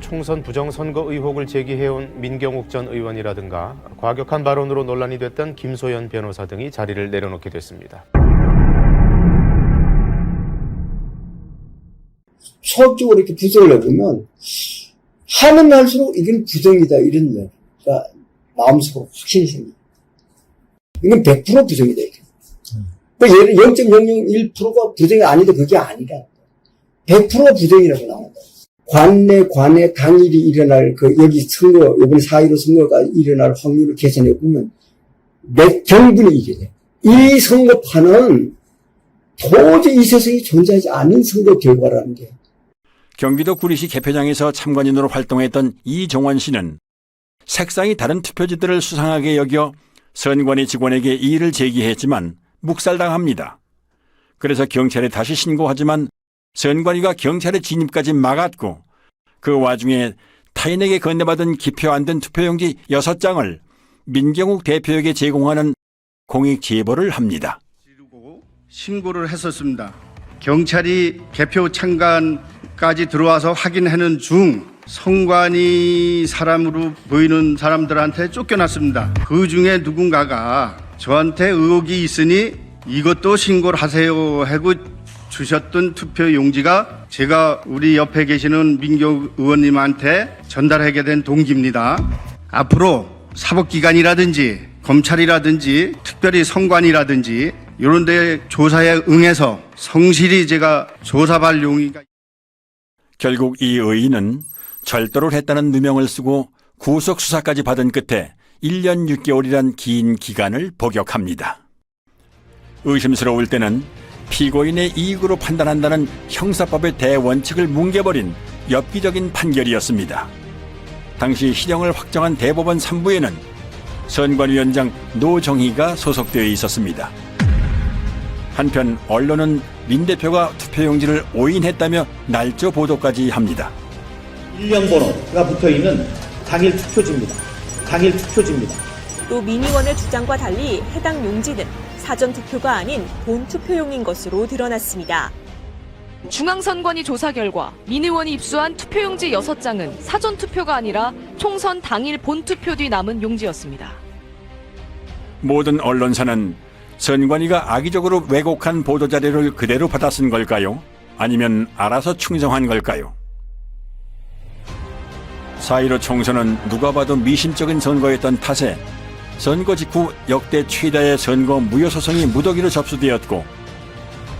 총선 부정선거 의혹을 제기해온 민경욱 전 의원이라든가 과격한 발언으로 논란이 됐던 김소연 변호사 등이 자리를 내려놓게 됐습니다. 수학적으로 이렇게 분석을 해보면 하면 할수록 이건 부정이다 이런 얘기가 마음속으로 확신이 생깁니다. 이건 100% 부정이다. 예를 0.001%가 부정이 아니다 그게 아니라 100% 부정이라고 나온다. 관내 당일이 일어날 여기 선거 이번에 4.15 선거가 일어날 확률을 계산해 보면 몇 경분이 이게 돼. 이 선거판은 도저히 이 세상에 존재하지 않는 선거 결과라는 게. 경기도 구리시 개표장에서 참관인으로 활동했던 이종원 씨는 색상이 다른 투표지들을 수상하게 여겨 선관위 직원에게 이의를 제기했지만 묵살당합니다. 그래서 경찰에 다시 신고하지만 선관위가 경찰의 진입까지 막았고 그 와중에 타인에게 건네받은 기표 안 된 투표용지 6장을 민경욱 대표에게 제공하는 공익 제보를 합니다. 신고를 했었습니다. 경찰이 개표 참관까지 들어와서 확인하는 중 선관위 사람으로 보이는 사람들한테 쫓겨났습니다. 그 중에 누군가가 저한테 의혹이 있으니 이것도 신고를 하세요 하고 주셨던 투표 용지가 제가 우리 옆에 계시는 민경욱 의원님한테 전달하게 된 동기입니다. 앞으로 사법기관이라든지 검찰이라든지 특별히 선관위라든지 이런 데 조사에 응해서 성실히 제가 조사할 용의가. 결국 이 의인은 절도를 했다는 누명을 쓰고 구속 수사까지 받은 끝에 1년 6개월이란 긴 기간을 복역합니다. 의심스러울 때는 피고인의 이익으로 판단한다는 형사법의 대원칙을 뭉개버린 엽기적인 판결이었습니다. 당시 실형을 확정한 대법원 3부에는 선관위원장 노정희가 소속되어 있었습니다. 한편 언론은 민 대표가 투표용지를 오인했다며 날조 보도까지 합니다. 일량 번호 붙어있는 당일 투표지입니다. 당일 투표지입니다. 또 민의원의 주장과 달리 해당 용지는 사전투표가 아닌 본투표용인 것으로 드러났습니다. 중앙선관위 조사 결과 민의원이 입수한 투표용지 6장은 사전투표가 아니라 총선 당일 본투표 뒤 남은 용지였습니다. 모든 언론사는 선관위가 악의적으로 왜곡한 보도자료를 그대로 받아 쓴 걸까요? 아니면 알아서 충성한 걸까요? 4.15 총선은 누가 봐도 미심쩍은 선거였던 탓에 선거 직후 역대 최다의 선거 무효소송이 무더기로 접수되었고,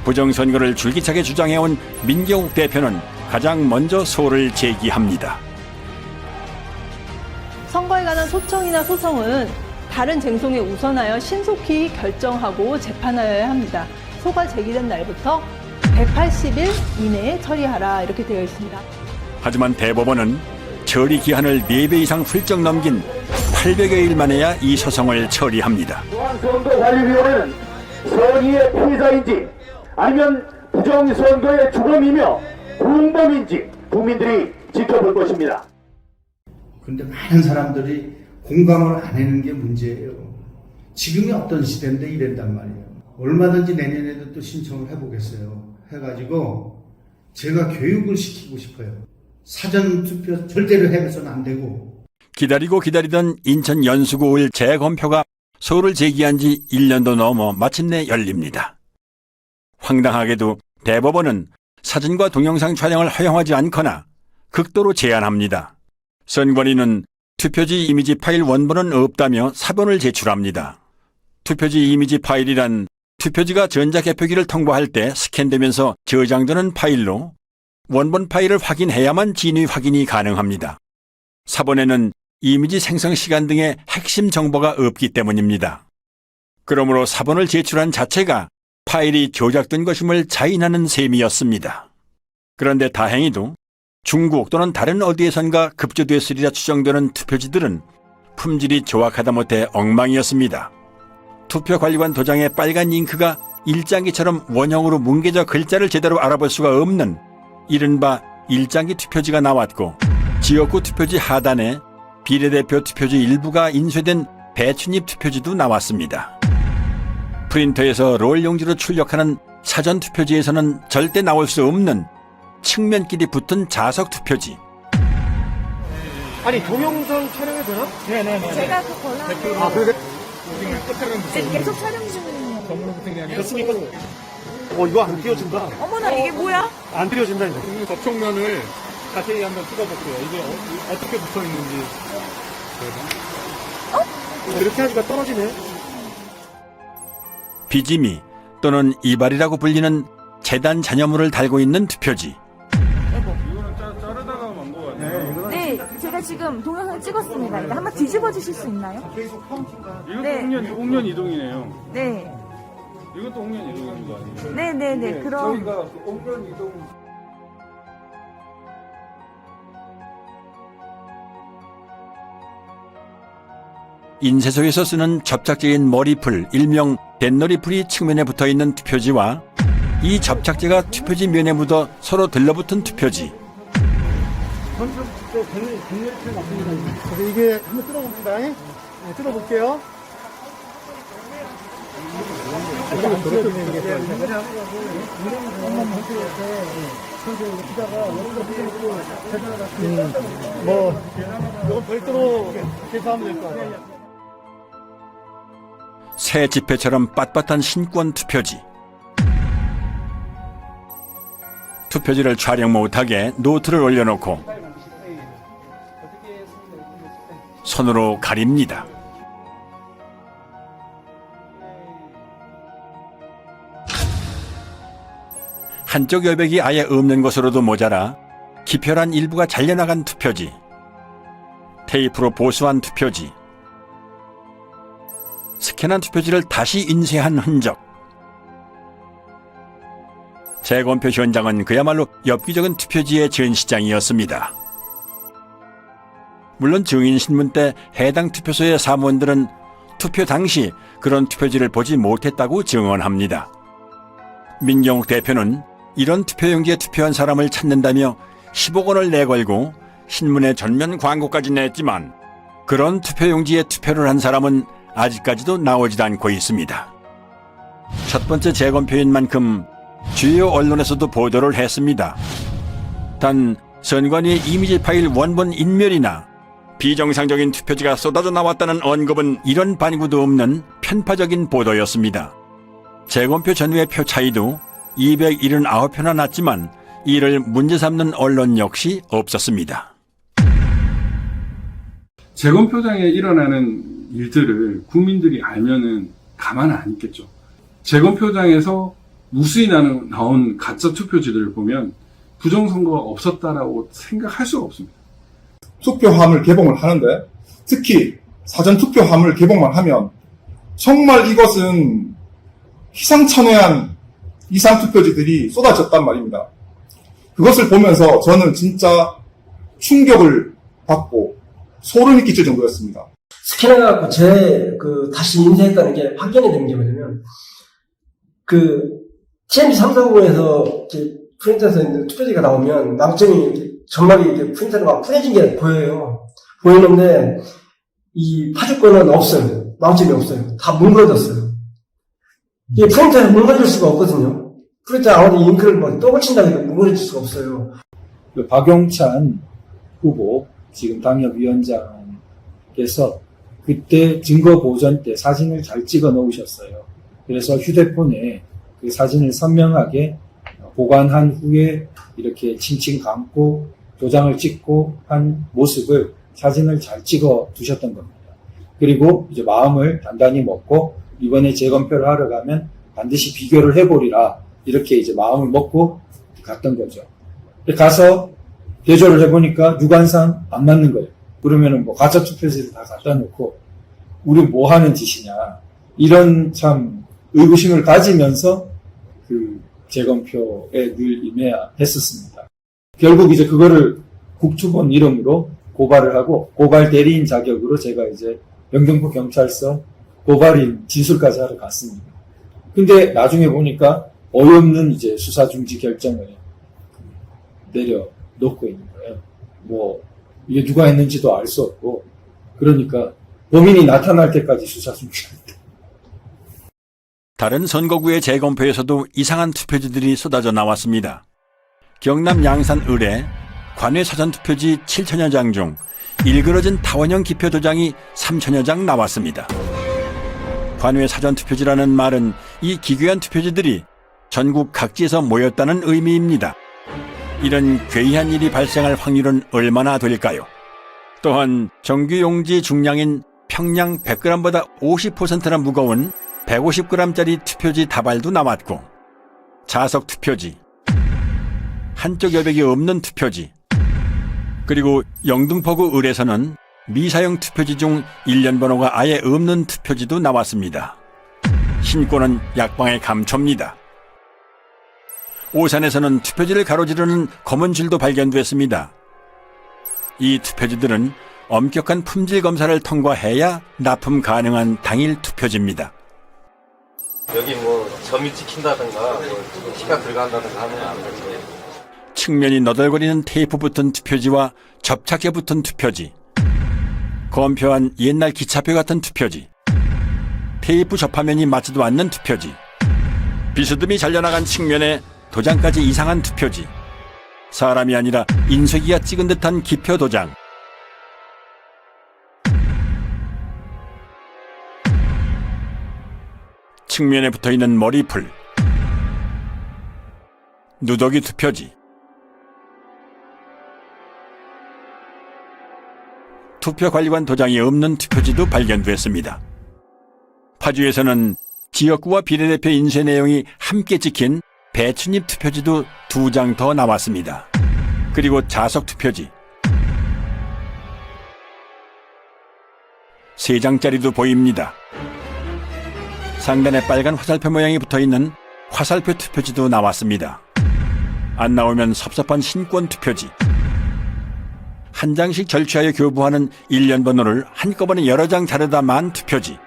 부정선거를 줄기차게 주장해온 민경욱 대표는 가장 먼저 소를 제기합니다. 선거에 관한 소청이나 소송은 다른 쟁송에 우선하여 신속히 결정하고 재판하여야 합니다. 소가 제기된 날부터 180일 이내에 처리하라 이렇게 되어 있습니다. 하지만 대법원은 처리 기한을 4배 이상 훌쩍 넘긴 800여일 만에야 이 소송을 처리합니다. 중앙선거관리위원회는 선의의 피해자인지 아니면 부정선거의 주범이며 공범인지 국민들이 지켜볼 것입니다. 그런데 많은 사람들이 공감을 안 하는 게 문제예요. 지금이 어떤 시대인데 이랬단 말이에요. 얼마든지 내년에도 또 신청을 해보겠어요. 해가지고 제가 교육을 시키고 싶어요. 사전투표 절대로 해서는 안 되고. 기다리고 기다리던 인천 연수구을 재검표가 소를 제기한 지 1년도 넘어 마침내 열립니다. 황당하게도 대법원은 사진과 동영상 촬영을 허용하지 않거나 극도로 제한합니다. 선관위는 투표지 이미지 파일 원본은 없다며 사본을 제출합니다. 투표지 이미지 파일이란 투표지가 전자개표기를 통과할 때 스캔되면서 저장되는 파일로 원본 파일을 확인해야만 진위 확인이 가능합니다. 사본에는 이미지 생성 시간 등의 핵심 정보가 없기 때문입니다. 그러므로 사본을 제출한 자체가 파일이 조작된 것임을 자인하는 셈이었습니다. 그런데 다행히도 중국 또는 다른 어디에선가 급조됐으리라 추정되는 투표지들은 품질이 조악하다 못해 엉망이었습니다. 투표관리관 도장의 빨간 잉크가 일장기처럼 원형으로 뭉개져 글자를 제대로 알아볼 수가 없는 이른바 일장기 투표지가 나왔고, 지역구 투표지 하단에 비례대표 투표지 일부가 인쇄된 배춧잎 투표지도 나왔습니다. 프린터에서 롤 용지로 출력하는 사전 투표지에서는 절대 나올 수 없는 측면끼리 붙은 자석 투표지. 아니 동영상 촬영해도 되나? 네네네. 제가 그 권한을 아 그래? 계속 촬영 중이에요. 됐습니까? 이거 안 띄워진다. 어머나 이게 뭐야? 안 띄워진다 이제. 접촉면을 자세히 한번 찍어볼게요. 이게 어떻게 붙어 있는지. 이렇게 하니까 떨어지네. 비지미 또는 이발이라고 불리는 재단 잔여물을 달고 있는 투표지. 네, 제가 지금 동영상 찍었습니다. 이거 한번 뒤집어 주실 수 있나요? 계속 카운트가. 이것도 옥년 이동이네요. 네. 이것도 옥년 이동인 거 아니에요? 네네네. 그럼 저희가 옥년 이동. 인쇄소에서 쓰는 접착제인 머리풀, 일명 댄너리풀이 측면에 붙어있는 투표지와 이 접착제가 투표지 면에 묻어 서로 들러붙은 투표지. 이게 한번 뜯어봅니다. 네, 뜯어볼게요. 이건 별도로 계산하면 될 것 같아요. 새 지폐처럼 빳빳한 신권 투표지. 투표지를 촬영 못하게 노트를 올려놓고 손으로 가립니다. 한쪽 여백이 아예 없는 것으로도 모자라 기표란 일부가 잘려나간 투표지, 테이프로 보수한 투표지, 스캔한 투표지를 다시 인쇄한 흔적. 재검표 현장은 그야말로 엽기적인 투표지의 전시장이었습니다. 물론 증인신문 때 해당 투표소의 사무원들은 투표 당시 그런 투표지를 보지 못했다고 증언합니다. 민경욱 대표는 이런 투표용지에 투표한 사람을 찾는다며 10억 원을 내걸고 신문에 전면 광고까지 냈지만 그런 투표용지에 투표를 한 사람은 아직까지도 나오지도 않고 있습니다. 첫 번째 재검표인 만큼 주요 언론에서도 보도를 했습니다. 단 선관위의 이미지 파일 원본 인멸이나 비정상적인 투표지가 쏟아져 나왔다는 언급은 이런 반구도 없는 편파적인 보도였습니다. 재검표 전후의 표 차이도 279표나 났지만 이를 문제 삼는 언론 역시 없었습니다. 재검표장에 일어나는 일들을 국민들이 알면은 가만 안 있겠죠. 재검표장에서 무수히 나온 가짜 투표지들을 보면 부정선거가 없었다라고 생각할 수가 없습니다. 투표함을 개봉을 하는데 특히 사전투표함을 개봉만 하면 정말 이것은 희상천외한 이상투표지들이 쏟아졌단 말입니다. 그것을 보면서 저는 진짜 충격을 받고 소름이 끼칠 정도였습니다. 스캔해갖고 다시 인쇄했다는 게 확인이 된 게 뭐냐면, TMC 340에서 프린터에서 투표지가 나오면 망점이 이렇게 점막이 이렇게 프린터로 막 풀어진 게 보여요. 보이는데, 이 파주권은 없어요. 망점이 없어요. 다 뭉그러졌어요. 이게 프린터에 뭉그러질 수가 없거든요. 프린터 아무리 잉크를 막 떡을 친다고 해도 뭉그러질 수가 없어요. 박용찬 후보, 지금 당협위원장께서 그때 증거 보존 때 사진을 잘 찍어 놓으셨어요. 그래서 휴대폰에 그 사진을 선명하게 보관한 후에 이렇게 칭칭 감고 도장을 찍고 한 모습을 사진을 잘 찍어 두셨던 겁니다. 그리고 이제 마음을 단단히 먹고 이번에 재검표를 하러 가면 반드시 비교를 해보리라 이렇게 이제 마음을 먹고 갔던 거죠. 가서 대조를 해보니까 유관상 안 맞는 거예요. 그러면은 뭐 가짜 투표지를 다 갖다 놓고 우리 뭐 하는 짓이냐 이런 참 의구심을 가지면서 그 재검표에 늘 임해야 했었습니다. 결국 이제 그거를 국투본 이름으로 고발을 하고 고발 대리인 자격으로 제가 이제 영등포 경찰서 고발인 진술까지 하러 갔습니다. 근데 나중에 보니까 어이없는 이제 수사 중지 결정을 내려놓고 있는 거예요. 뭐 이게 누가 했는지도 알 수 없고 그러니까 범인이 나타날 때까지 수사 중지합니다. 다른 선거구의 재검표에서도 이상한 투표지들이 쏟아져 나왔습니다. 경남 양산 을에 관외 사전투표지 7천여 장 중 일그러진 타원형 기표 도장이 3천여 장 나왔습니다. 관외 사전투표지라는 말은 이 기괴한 투표지들이 전국 각지에서 모였다는 의미입니다. 이런 괴이한 일이 발생할 확률은 얼마나 될까요? 또한 정규용지 중량인 평량 100g보다 50%나 무거운 150g짜리 투표지 다발도 나왔고 자석 투표지, 한쪽 여백이 없는 투표지, 그리고 영등포구 을에서는 미사용 투표지 중 일련 번호가 아예 없는 투표지도 나왔습니다. 신고는 약방의 감초입니다. 오산에서는 투표지를 가로지르는 검은 줄도 발견됐습니다. 이 투표지들은 엄격한 품질 검사를 통과해야 납품 가능한 당일 투표지입니다. 여기 뭐 점이 찍힌다든가 피가 들어간다든가 하면 안 되죠. 측면이 너덜거리는 테이프 붙은 투표지와 접착제 붙은 투표지, 검표한 옛날 기차표 같은 투표지, 테이프 접화면이 맞지도 않는 투표지, 비스듬히 잘려나간 측면에 도장까지 이상한 투표지, 사람이 아니라 인쇄기가 찍은 듯한 기표 도장, 측면에 붙어있는 머리풀, 누더기 투표지, 투표관리관 도장이 없는 투표지도 발견됐습니다. 파주에서는 지역구와 비례대표 인쇄 내용이 함께 찍힌 배춧잎 투표지도 2장 더 나왔습니다. 그리고 자석 투표지 3장짜리도 보입니다. 상단에 빨간 화살표 모양이 붙어있는 화살표 투표지도 나왔습니다. 안 나오면 섭섭한 신권 투표지, 한 장씩 절취하여 교부하는 일련 번호를 한꺼번에 여러 장 자르다 만 투표지,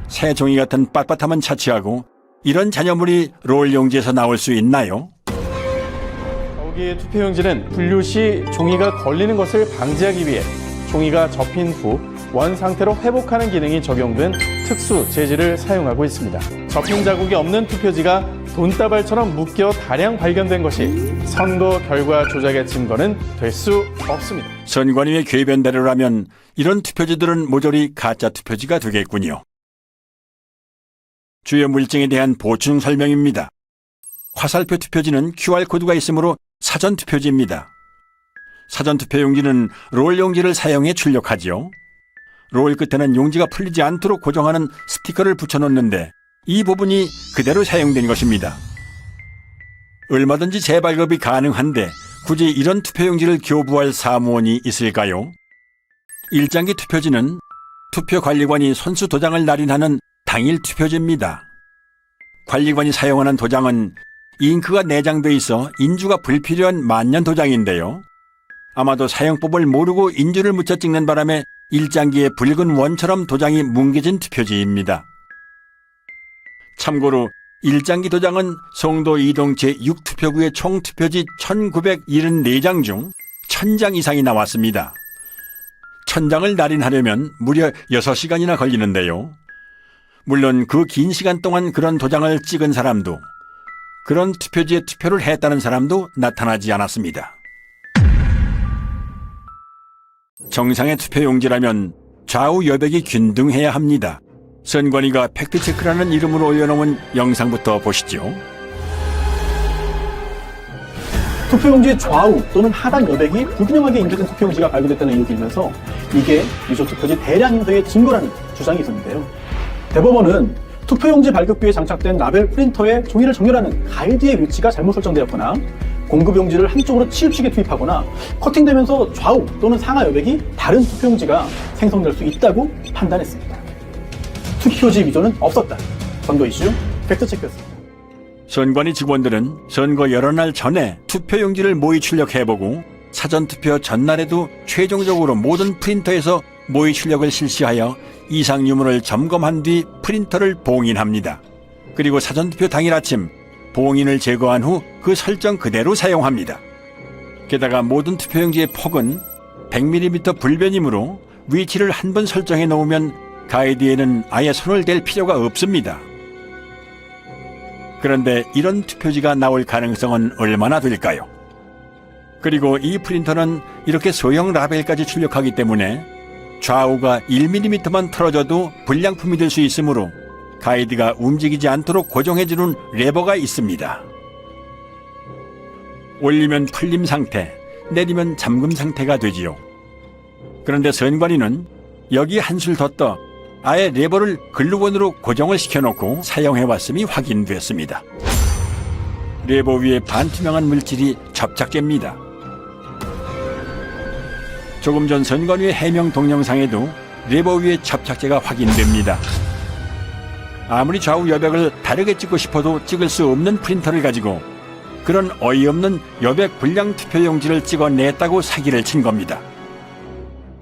새 종이 같은 빳빳함은 차치하고 이런 잔여물이 롤 용지에서 나올 수 있나요? 여기에 투표용지는 분류 시 종이가 걸리는 것을 방지하기 위해 종이가 접힌 후 원 상태로 회복하는 기능이 적용된 특수 재질을 사용하고 있습니다. 접힌 자국이 없는 투표지가 돈다발처럼 묶여 다량 발견된 것이 선거 결과 조작의 증거는 될 수 없습니다. 선관위의 궤변대로라면 이런 투표지들은 모조리 가짜 투표지가 되겠군요. 주요 물증에 대한 보충 설명입니다. 화살표 투표지는 QR코드가 있으므로 사전 투표지입니다. 사전 투표용지는 롤 용지를 사용해 출력하지요. 롤 끝에는 용지가 풀리지 않도록 고정하는 스티커를 붙여놓는데 이 부분이 그대로 사용된 것입니다. 얼마든지 재발급이 가능한데 굳이 이런 투표용지를 교부할 사무원이 있을까요? 일장기 투표지는 투표관리관이 선수 도장을 날인하는 당일 투표지입니다. 관리관이 사용하는 도장은 잉크가 내장돼 있어 인주가 불필요한 만년 도장인데요. 아마도 사용법을 모르고 인주를 묻혀 찍는 바람에 일장기에 붉은 원처럼 도장이 뭉개진 투표지입니다. 참고로 일장기 도장은 송도 이동 제6투표구의 총 투표지 1974장 중 1000장 이상이 나왔습니다. 1000장을 날인하려면 무려 6시간이나 걸리는데요. 물론 그 긴 시간 동안 그런 도장을 찍은 사람도, 그런 투표지에 투표를 했다는 사람도 나타나지 않았습니다. 정상의 투표용지라면 좌우 여백이 균등해야 합니다. 선관위가 팩트체크라는 이름으로 올려놓은 영상부터 보시죠. 투표용지의 좌우 또는 하단 여백이 불균형하게 인쇄된 투표용지가 발견됐다는 의혹이 일면서 이게 유효투표지 대량 인쇄의 증거라는 주장이 있었는데요. 대법원은 투표용지 발급기에 장착된 라벨 프린터에 종이를 정렬하는 가이드의 위치가 잘못 설정되었거나 공급용지를 한쪽으로 치우치게 투입하거나 커팅되면서 좌우 또는 상하 여백이 다른 투표용지가 생성될 수 있다고 판단했습니다. 투표지 위조는 없었다. 선거 이슈 팩트체크였습니다. 선관위 직원들은 선거 여러 날 전에 투표용지를 모의 출력해보고 사전투표 전날에도 최종적으로 모든 프린터에서 모의 출력을 실시하여 이상 유무를 점검한 뒤 프린터를 봉인합니다. 그리고 사전투표 당일 아침 봉인을 제거한 후 그 설정 그대로 사용합니다. 게다가 모든 투표용지의 폭은 100mm 불변이므로 위치를 한 번 설정해 놓으면 가이드에는 아예 손을 댈 필요가 없습니다. 그런데 이런 투표지가 나올 가능성은 얼마나 될까요? 그리고 이 프린터는 이렇게 소형 라벨까지 출력하기 때문에 좌우가 1mm만 틀어져도 불량품이 될 수 있으므로 가이드가 움직이지 않도록 고정해주는 레버가 있습니다. 올리면 풀림 상태, 내리면 잠금 상태가 되지요. 그런데 선관위는 여기 한술 더 떠 아예 레버를 글루건으로 고정을 시켜놓고 사용해왔음이 확인됐습니다. 레버 위에 반투명한 물질이 접착제입니다. 조금 전 선관위의 해명 동영상에도 레버 위에 접착제가 확인됩니다. 아무리 좌우 여백을 다르게 찍고 싶어도 찍을 수 없는 프린터를 가지고 그런 어이없는 여백 불량 투표용지를 찍어냈다고 사기를 친 겁니다.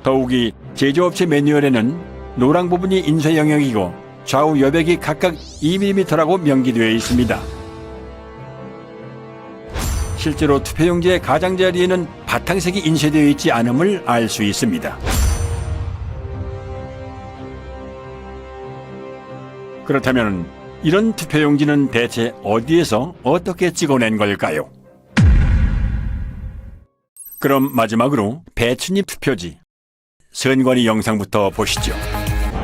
더욱이 제조업체 매뉴얼에는 노랑 부분이 인쇄 영역이고 좌우 여백이 각각 2mm라고 명기되어 있습니다. 실제로 투표용지의 가장자리에는 바탕색이 인쇄되어 있지 않음을 알 수 있습니다. 그렇다면 이런 투표용지는 대체 어디에서 어떻게 찍어낸 걸까요? 그럼 마지막으로 배추잎 투표지, 선관위 영상부터 보시죠.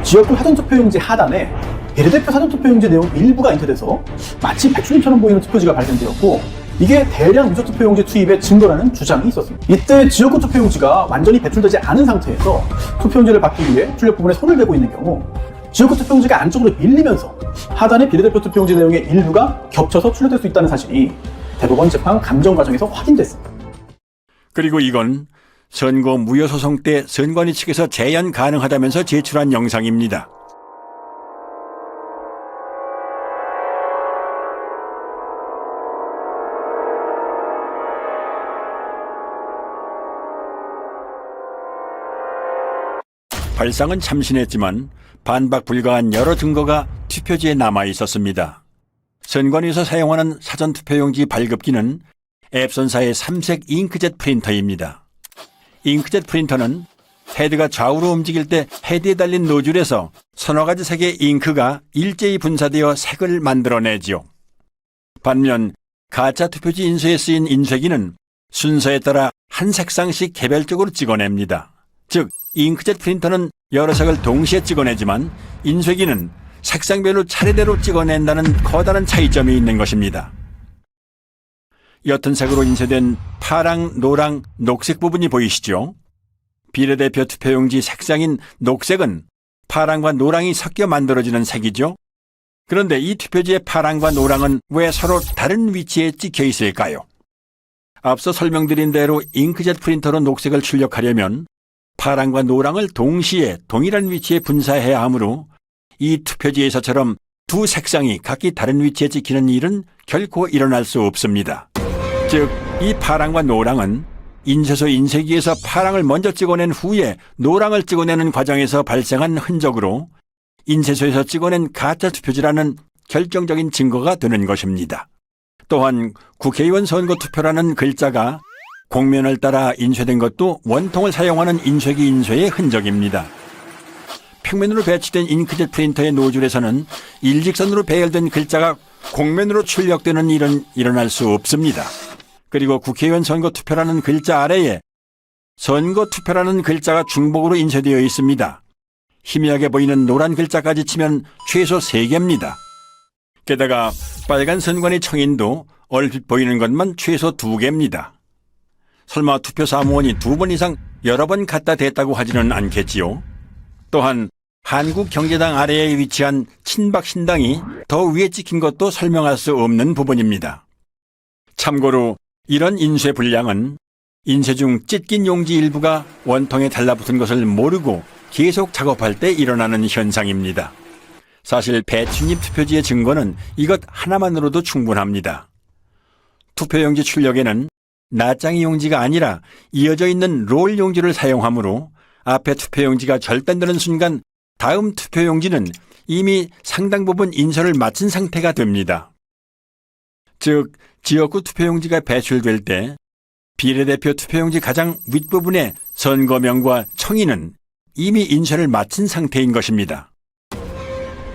지역구 사전투표용지 하단에 비례대표 사전투표용지 내용 일부가 인쇄돼서 마치 배추잎처럼 보이는 투표지가 발견되었고 이게 대량 유조투표용지 투입의 증거라는 주장이 있었습니다. 이때 지역구 투표용지가 완전히 배출되지 않은 상태에서 투표용지를 받기 위해 출력 부분에 손을 대고 있는 경우 지역구 투표용지가 안쪽으로 밀리면서 하단의 비례대표 투표용지 내용의 일부가 겹쳐서 출력될 수 있다는 사실이 대법원 재판 감정 과정에서 확인됐습니다. 그리고 이건 선거 무효소송 때 선관위 측에서 재연 가능하다면서 제출한 영상입니다. 발상은 참신했지만 반박 불가한 여러 증거가 투표지에 남아 있었습니다. 선관위에서 사용하는 사전투표용지 발급기는 앱손사의 3색 잉크젯 프린터입니다. 잉크젯 프린터는 헤드가 좌우로 움직일 때 헤드에 달린 노즐에서 서너 가지 색의 잉크가 일제히 분사되어 색을 만들어내지요. 반면 가짜 투표지 인쇄에 쓰인 인쇄기는 순서에 따라 한 색상씩 개별적으로 찍어냅니다. 즉, 잉크젯 프린터는 여러 색을 동시에 찍어내지만 인쇄기는 색상별로 차례대로 찍어낸다는 커다란 차이점이 있는 것입니다. 옅은 색으로 인쇄된 파랑, 노랑, 녹색 부분이 보이시죠? 비례대표 투표용지 색상인 녹색은 파랑과 노랑이 섞여 만들어지는 색이죠. 그런데 이 투표지의 파랑과 노랑은 왜 서로 다른 위치에 찍혀 있을까요? 앞서 설명드린 대로 잉크젯 프린터로 녹색을 출력하려면 파랑과 노랑을 동시에 동일한 위치에 분사해야 하므로 이 투표지에서처럼 두 색상이 각기 다른 위치에 찍히는 일은 결코 일어날 수 없습니다. 즉, 이 파랑과 노랑은 인쇄소 인쇄기에서 파랑을 먼저 찍어낸 후에 노랑을 찍어내는 과정에서 발생한 흔적으로 인쇄소에서 찍어낸 가짜 투표지라는 결정적인 증거가 되는 것입니다. 또한 국회의원 선거 투표라는 글자가 곡면을 따라 인쇄된 것도 원통을 사용하는 인쇄기 인쇄의 흔적입니다. 평면으로 배치된 잉크젯 프린터의 노즐에서는 일직선으로 배열된 글자가 곡면으로 출력되는 일은 일어날 수 없습니다. 그리고 국회의원 선거 투표라는 글자 아래에 선거 투표라는 글자가 중복으로 인쇄되어 있습니다. 희미하게 보이는 노란 글자까지 치면 최소 3개입니다. 게다가 빨간 선관위 청인도 얼핏 보이는 것만 최소 2개입니다. 설마 투표 사무원이 2번 이상 여러 번 갖다 댔다고 하지는 않겠지요. 또한 한국경제당 아래에 위치한 친박신당이 더 위에 찍힌 것도 설명할 수 없는 부분입니다. 참고로 이런 인쇄 불량은 인쇄 중 찢긴 용지 일부가 원통에 달라붙은 것을 모르고 계속 작업할 때 일어나는 현상입니다. 사실 배춧잎 투표지의 증거는 이것 하나만으로도 충분합니다. 투표용지 출력에는 낱장이 용지가 아니라 이어져 있는 롤 용지를 사용하므로 앞에 투표용지가 절단되는 순간 다음 투표용지는 이미 상당 부분 인쇄를 마친 상태가 됩니다. 즉, 지역구 투표용지가 배출될 때 비례대표 투표용지 가장 윗부분의 선거명과 청인은 이미 인쇄를 마친 상태인 것입니다.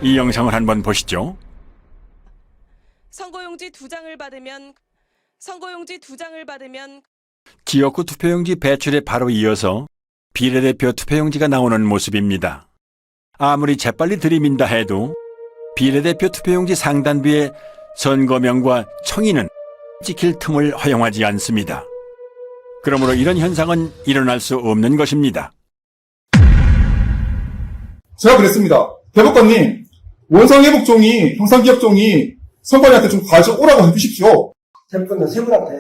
이 영상을 한번 보시죠. 선거용지 2장을 받으면 지역구 투표용지 배출에 바로 이어서 비례대표 투표용지가 나오는 모습입니다. 아무리 재빨리 들이민다 해도 비례대표 투표용지 상단부에 선거명과 청인은 찍힐 틈을 허용하지 않습니다. 그러므로 이런 현상은 일어날 수 없는 것입니다. 제가 그랬습니다. 대법관님, 원상회복종이, 형상기억종이 선관위한테 좀 가져오라고 해주십시오. 대법관은 세 분한테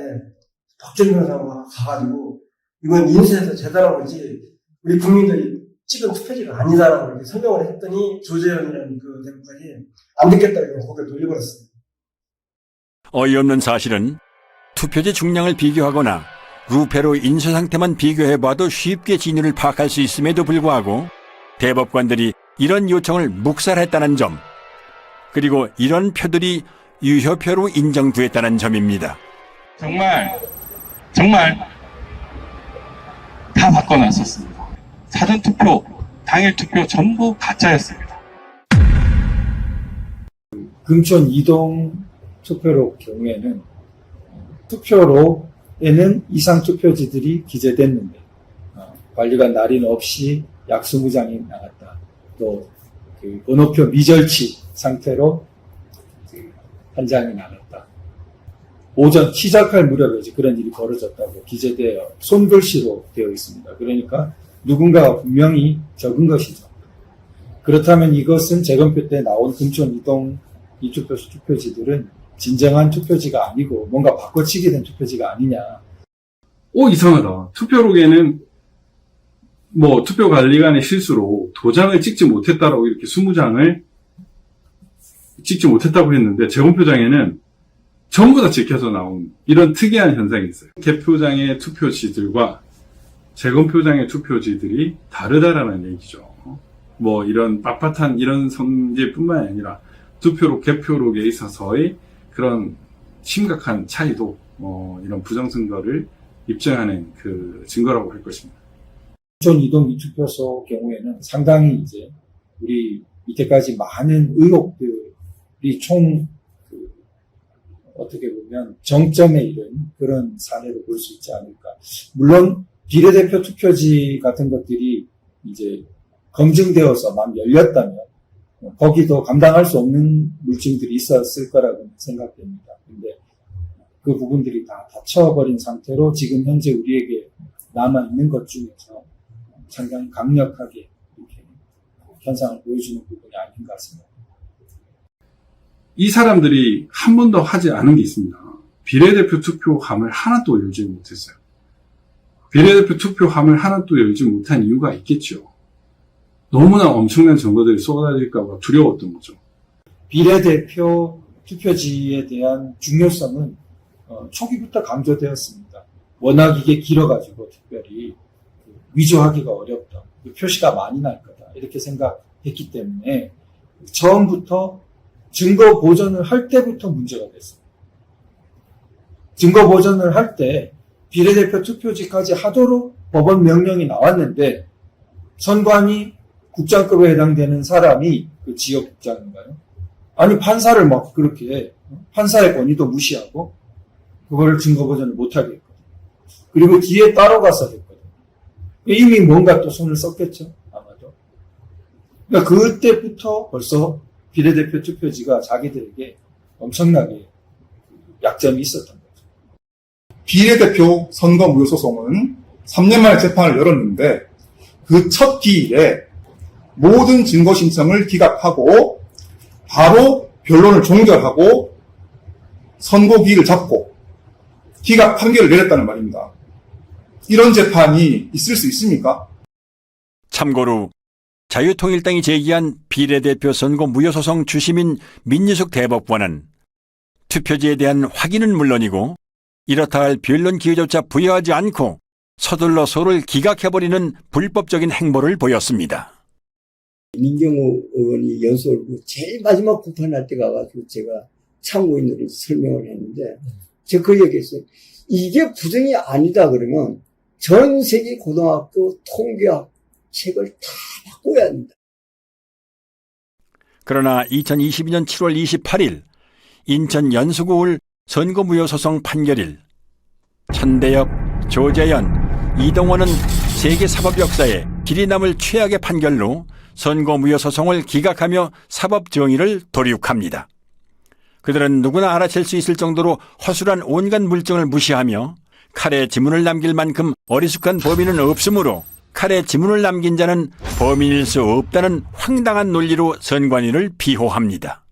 박준희 변호사가 가가지고 이건 인쇄해서 제대로 거지 우리 국민들이 찍은 투표지가 아니다라고 이렇게 설명을 했더니 조재현이라는 그 대법관이 안 듣겠다고 고개를 돌려버렸습니다. 어이없는 사실은 투표지 중량을 비교하거나 루페로 인쇄 상태만 비교해봐도 쉽게 진위를 파악할 수 있음에도 불구하고 대법관들이 이런 요청을 묵살했다는 점, 그리고 이런 표들이 유효표로 인정됐다는 점입니다. 정말 다 바꿔놨었습니다. 사전투표, 당일투표 전부 가짜였습니다. 금천 이동 투표로 경우에는 투표로에는 이상 투표지들이 기재됐는데 관리관 날인 없이 약수무장이 나갔다. 또 그 번호표 미절치 상태로 한 장이 나갔다. 오전 시작할 무렵에 그런 일이 벌어졌다고 기재되어 손글씨로 되어 있습니다. 그러니까 누군가가 분명히 적은 것이죠. 그렇다면 이것은 재검표 때 나온 금천 이동 이 투표지들은 진정한 투표지가 아니고 뭔가 바꿔치기 된 투표지가 아니냐. 이상하다. 투표록에는 투표관리관의 실수로 도장을 찍지 못했다라고 이렇게 20장을 찍지 못했다고 했는데 재검표장에는 전부 다 찍혀서 나온 이런 특이한 현상이 있어요. 개표장의 투표지들과 재검표장의 투표지들이 다르다라는 얘기죠. 이런 빳빳한 이런 성질뿐만 아니라 투표록, 개표록에 있어서의 그런 심각한 차이도 이런 부정선거를 입증하는 그 증거라고 할 것입니다. 촌 이동 미투표소 경우에는 상당히 이제 우리 이때까지 많은 의혹들이 총 어떻게 보면 정점에 이른 그런 사례로 볼 수 있지 않을까. 물론 비례대표 투표지 같은 것들이 이제 검증되어서만 열렸다면 거기도 감당할 수 없는 물증들이 있었을 거라고 생각됩니다. 근데 그 부분들이 다 닫혀버린 상태로 지금 현재 우리에게 남아있는 것 중에서 상당히 강력하게 이렇게 현상을 보여주는 부분이 아닌가 생각합니다. 이 사람들이 한 번도 하지 않은 게 있습니다. 비례대표 투표함을 하나도 열지 못했어요. 비례대표 투표함을 하나도 열지 못한 이유가 있겠죠. 너무나 엄청난 증거들이 쏟아질까 봐 두려웠던 거죠. 비례대표 투표지에 대한 중요성은 초기부터 강조되었습니다. 워낙 이게 길어가지고 특별히 위조하기가 어렵다. 표시가 많이 날 거다. 이렇게 생각했기 때문에 처음부터 증거 보전을 할 때부터 문제가 됐어요. 증거 보전을 할 때 비례대표 투표지까지 하도록 법원 명령이 나왔는데 선관위 국장급에 해당되는 사람이 그 지역국장인가요? 아니 판사를 막 그렇게 판사의 권위도 무시하고 그걸 증거 보전을 못하게 했거든요. 그리고 뒤에 따라가서 했거든요. 이미 뭔가 또 손을 썼겠죠. 아마도. 그러니까 그때부터 벌써 비례대표 투표지가 자기들에게 엄청나게 약점이 있었던 거죠. 비례대표 선거 무효 소송은 3년 만에 재판을 열었는데 그 첫 기일에 모든 증거 신청을 기각하고 바로 변론을 종결하고 선고기일을 잡고 기각 판결을 내렸다는 말입니다. 이런 재판이 있을 수 있습니까? 참고로 자유통일당이 제기한 비례대표 선거 무효소송 주심인 민유숙 대법관은 투표지에 대한 확인은 물론이고 이렇다 할 변론 기회조차 부여하지 않고 서둘러 소를 기각해버리는 불법적인 행보를 보였습니다. 민경호 의원이 연설로 제일 마지막 공판할 때 가가지고 제가 참고인으로 설명을 했는데 제가 그 얘기했어요. 이게 부정이 아니다 그러면 전 세계 고등학교 통계학 책을 다 바꿔야 합니다. 그러나 2022년 7월 28일 인천 연수구울 선거무효소송 판결일 천대엽, 조재현, 이동원은 세계 사법 역사에 길이 남을 최악의 판결로 선거무효소송을 기각하며 사법정의를 도륙합니다. 그들은 누구나 알아챌 수 있을 정도로 허술한 온갖 물증을 무시하며 칼에 지문을 남길 만큼 어리숙한 범인은 없으므로 칼에 지문을 남긴 자는 범인일 수 없다는 황당한 논리로 선관위를 비호합니다.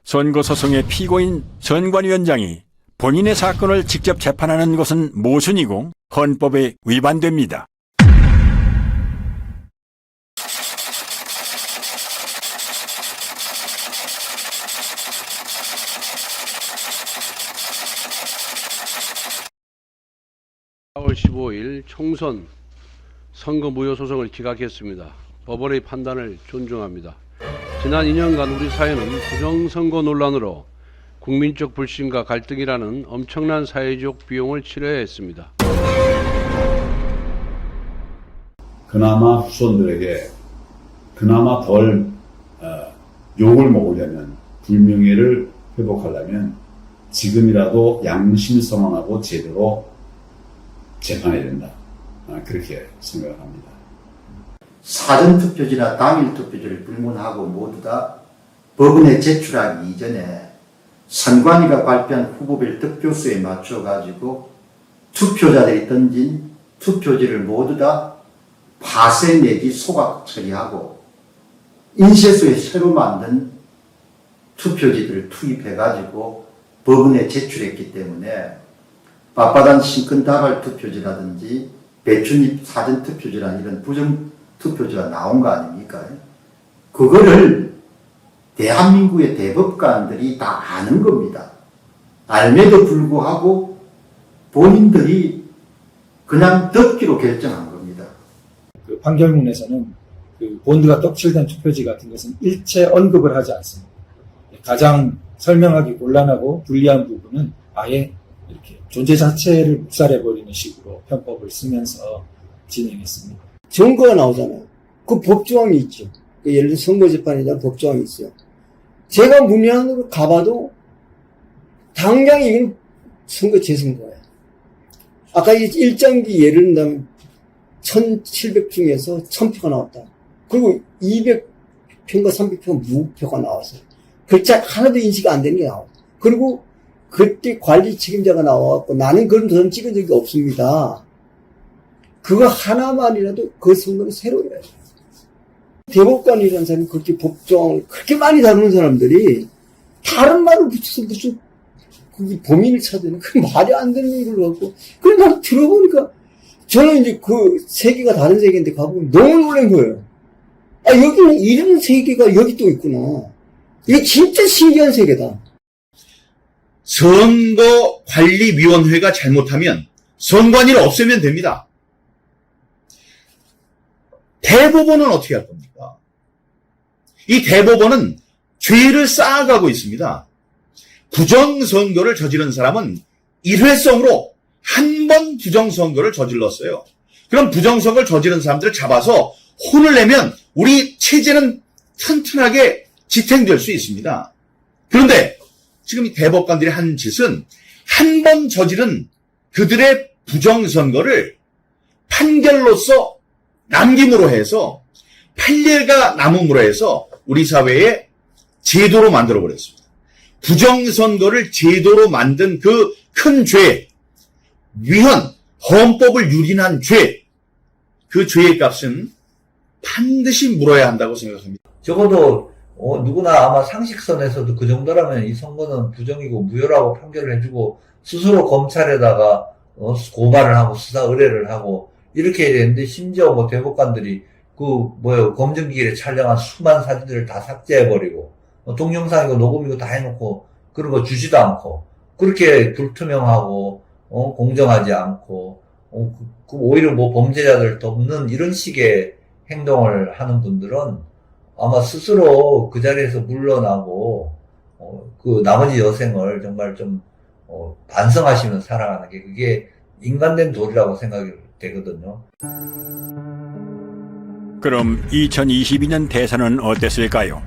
선거소송의 피고인 선관위원장이 본인의 사건을 직접 재판하는 것은 모순이고 헌법에 위반됩니다. (4월 15일) 총선 선거 무효 소송을 기각했습니다. 법원의 판단을 존중합니다. 지난 2년간 우리 사회는 부정선거 논란으로 국민적 불신과 갈등이라는 엄청난 사회적 비용을 치러야 했습니다. 그나마 후손들에게 그나마 덜 욕을 먹으려면, 불명예를 회복하려면 지금이라도 양심선언하고 제대로 재판해야 된다. 그렇게 생각을 합니다. 사전투표지나 당일투표지를 불문하고 모두 다 법원에 제출하기 이전에 선관위가 발표한 후보별 득표수에 맞춰가지고 투표자들이 던진 투표지를 모두 다 파쇄 내지 소각 처리하고 인쇄소에 새로 만든 투표지들을 투입해가지고 법원에 제출했기 때문에 빳빳한 신권다발 투표지라든지 배춧잎 사전투표지라는 이런 부정투표지가 나온 거 아닙니까? 그거를 대한민국의 대법관들이 다 아는 겁니다. 알매도 불구하고 본인들이 그냥 듣기로 결정한 겁니다. 그 판결문에서는 그 본드가 떡칠된 투표지 같은 것은 일체 언급을 하지 않습니다. 가장 설명하기 곤란하고 불리한 부분은 아예 이렇게 존재 자체를 묵살해버리는 식으로 편법을 쓰면서 진행했습니다. 증거가 나오잖아요. 그 법조항이 있죠. 예를 들어 선거재판에 대한 법조항이 있어요. 제가 문외한으로 가봐도 당장 이건 선거 재선거예요. 아까 이 1장기 예를 든다면 1700 중에서 1000표가 나왔다. 그리고 200표인가 300표가 무표가 나왔어요. 글자 하나도 인식이 안 되는 게 나와요. 그리고 그때 관리 책임자가 나와갖고 나는 그런 도장 찍은 적이 없습니다. 그거 하나만이라도 그 선거는 새로워야 돼요. 대법관이라는 사람이 그렇게 법조항을 그렇게 많이 다루는 사람들이 다른 말을 붙여서 무슨 그 범인을 찾는 그 말이 안 되는 걸로 갖고 그래 난 들어보니까 저는 이제 그 세계가 다른 세계인데 가보면 너무 놀란 거예요. 아 여기는 이런 세계가 여기 또 있구나. 이게 진짜 신기한 세계다. 선거관리위원회가 잘못하면 선관위를 없애면 됩니다. 대법원은 어떻게 할 겁니까? 이 대법원은 죄를 쌓아가고 있습니다. 부정선거를 저지른 사람은 일회성으로 한 번 부정선거를 저질렀어요. 그럼 부정선거를 저지른 사람들을 잡아서 혼을 내면 우리 체제는 튼튼하게 지탱될 수 있습니다. 그런데 지금 이 대법관들이 한 짓은 한 번 저지른 그들의 부정선거를 판결로서 남김으로 해서 판례가 남음으로 해서 우리 사회의 제도로 만들어버렸습니다. 부정선거를 제도로 만든 그 큰 죄, 위헌, 헌법을 유린한 죄, 그 죄의 값은 반드시 물어야 한다고 생각합니다. 적어도 누구나 아마 상식선에서도 그 정도라면 이 선거는 부정이고 무효라고 판결을 해주고 스스로 검찰에다가 고발을 하고 수사 의뢰를 하고 이렇게 해야 되는데 심지어 뭐 대법관들이 검증기일에 촬영한 수많은 사진들을 다 삭제해버리고 동영상이고 녹음이고 다 해놓고 그런 거 주지도 않고 그렇게 불투명하고 공정하지 않고 오히려 뭐 범죄자들 돕는 이런 식의 행동을 하는 분들은 아마 스스로 그 자리에서 물러나고 그 나머지 여생을 정말 좀 반성하시면서 살아가는 게 그게 인간된 도리라고 생각이 되거든요. 그럼 2022년 대선은 어땠을까요?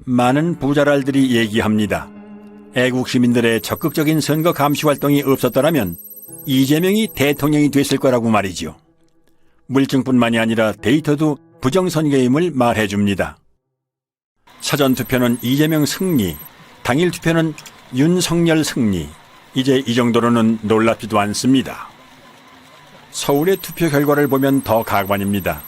많은 부자랄들이 얘기합니다. 애국 시민들의 적극적인 선거 감시 활동이 없었더라면 이재명이 대통령이 됐을 거라고 말이죠. 물증뿐만이 아니라 데이터도 부정선거임을 말해줍니다. 사전투표는 이재명 승리, 당일 투표는 윤석열 승리. 이제 이 정도로는 놀랍지도 않습니다. 서울의 투표 결과를 보면 더 가관입니다.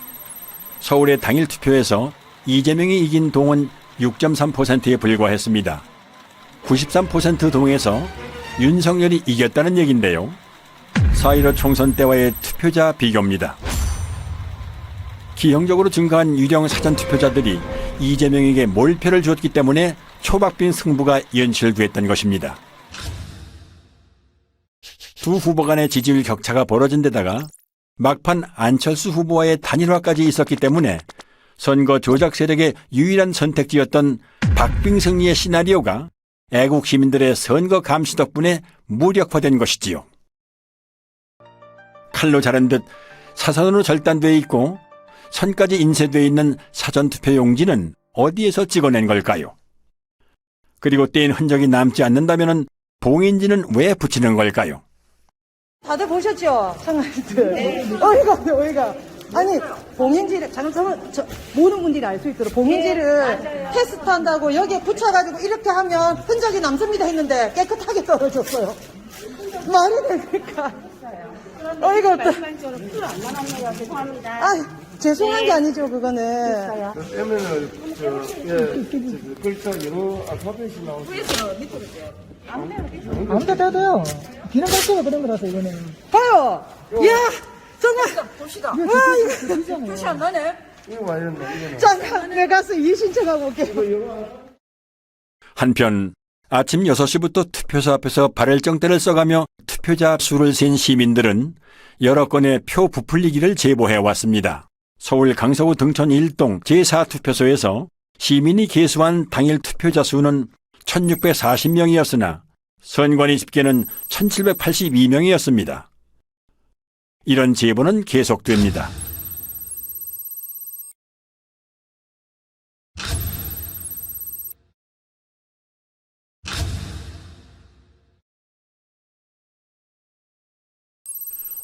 서울의 당일 투표에서 이재명이 이긴 동은 6.3%에 불과했습니다. 93% 동에서 윤석열이 이겼다는 얘긴데요. 4.15 총선 때와의 투표자 비교입니다. 기형적으로 증가한 유령 사전투표자들이 이재명에게 몰표를 주었기 때문에 초박빙 승부가 연출됐던 것입니다. 두 후보 간의 지지율 격차가 벌어진 데다가 막판 안철수 후보와의 단일화까지 있었기 때문에 선거 조작 세력의 유일한 선택지였던 박빙 승리의 시나리오가 애국 시민들의 선거 감시 덕분에 무력화된 것이지요. 칼로 자른 듯 사선으로 절단되어 있고 선까지 인쇄되어 있는 사전투표 용지는 어디에서 찍어낸 걸까요? 그리고 떼인 흔적이 남지 않는다면 봉인지는 왜 붙이는 걸까요? 다들 보셨죠? 상하이들. 어이가. 아니, 봉인지를, 잠깐만, 모든 분들이 알 수 있도록 봉인지를 테스트한다고 여기에 붙여가지고 이렇게 하면 흔적이 남습니다 했는데 깨끗하게 떨어졌어요. 말이 됩니까? 어이가 없다. 죄송한 게 아니죠, 그거는. 그러면은, 글자 여러 알파벳이 나오죠. 위에서 밑으로 돼요. 아무데나 떼도 돼요. 기능 발표가 그런 거라서 이거는. 봐요! 이야! 정말! 봅시다. 와, 이거. 표시 안 나네? 이거 말이었네, 이거는. 잠깐, 내가 가서 이의신청하고 올게. 한편 아침 6시부터 투표소 앞에서 발열정대를 써가며 투표자 수를 센 시민들은 여러 건의 표 부풀리기를 제보해왔습니다. 서울 강서구 등촌 1동 제4투표소에서 시민이 계수한 당일 투표자 수는 1640명이었으나 선관위 집계는 1782명이었습니다. 이런 제보는 계속됩니다.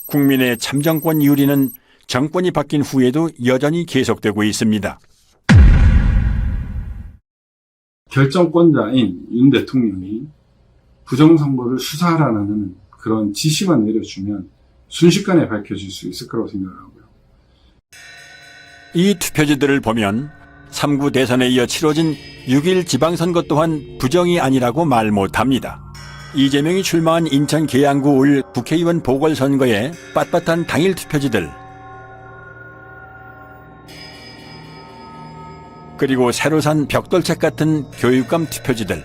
국민의 참정권 유리는 정권이 바뀐 후에도 여전히 계속되고 있습니다. 결정권자인 윤 대통령이 부정선거를 수사하라는 그런 지시만 내려주면 순식간에 밝혀질 수 있을 거라고 생각하고요. 이 투표지들을 보면 3구 대선에 이어 치러진 6.1 지방선거 또한 부정이 아니라고 말 못합니다. 이재명이 출마한 인천 계양구 올 국회의원 보궐선거의 빳빳한 당일 투표지들, 그리고 새로 산 벽돌책 같은 교육감 투표지들,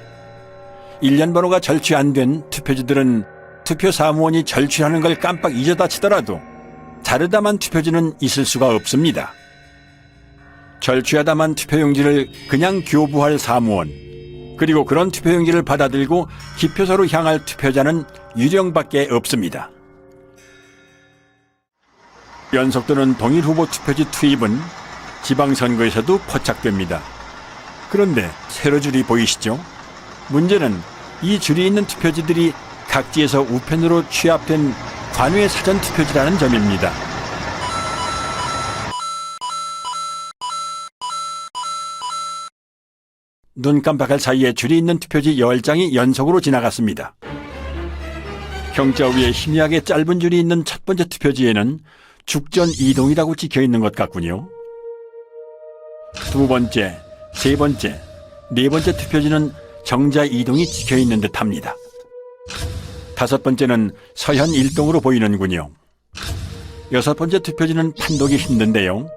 1년 번호가 절취 안 된 투표지들은 투표 사무원이 절취하는 걸 깜빡 잊어다 치더라도 자르다만 투표지는 있을 수가 없습니다. 절취하다만 투표용지를 그냥 교부할 사무원, 그리고 그런 투표용지를 받아들고 기표소로 향할 투표자는 유령밖에 없습니다. 연속되는 동일 후보 투표지 투입은 지방선거에서도 포착됩니다. 그런데 세로 줄이 보이시죠? 문제는 이 줄이 있는 투표지들이 각지에서 우편으로 취합된 관외 사전 투표지라는 점입니다. 눈 깜빡할 사이에 줄이 있는 투표지 10장이 연속으로 지나갔습니다. 경자 위에 희미하게 짧은 줄이 있는 첫 번째 투표지에는 죽전 이동이라고 찍혀 있는 것 같군요. 두 번째, 세 번째, 네 번째 투표지는 정자 이동이 찍혀 있는 듯합니다. 다섯 번째는 서현 일동으로 보이는군요. 여섯 번째 투표지는 판독이 힘든데요.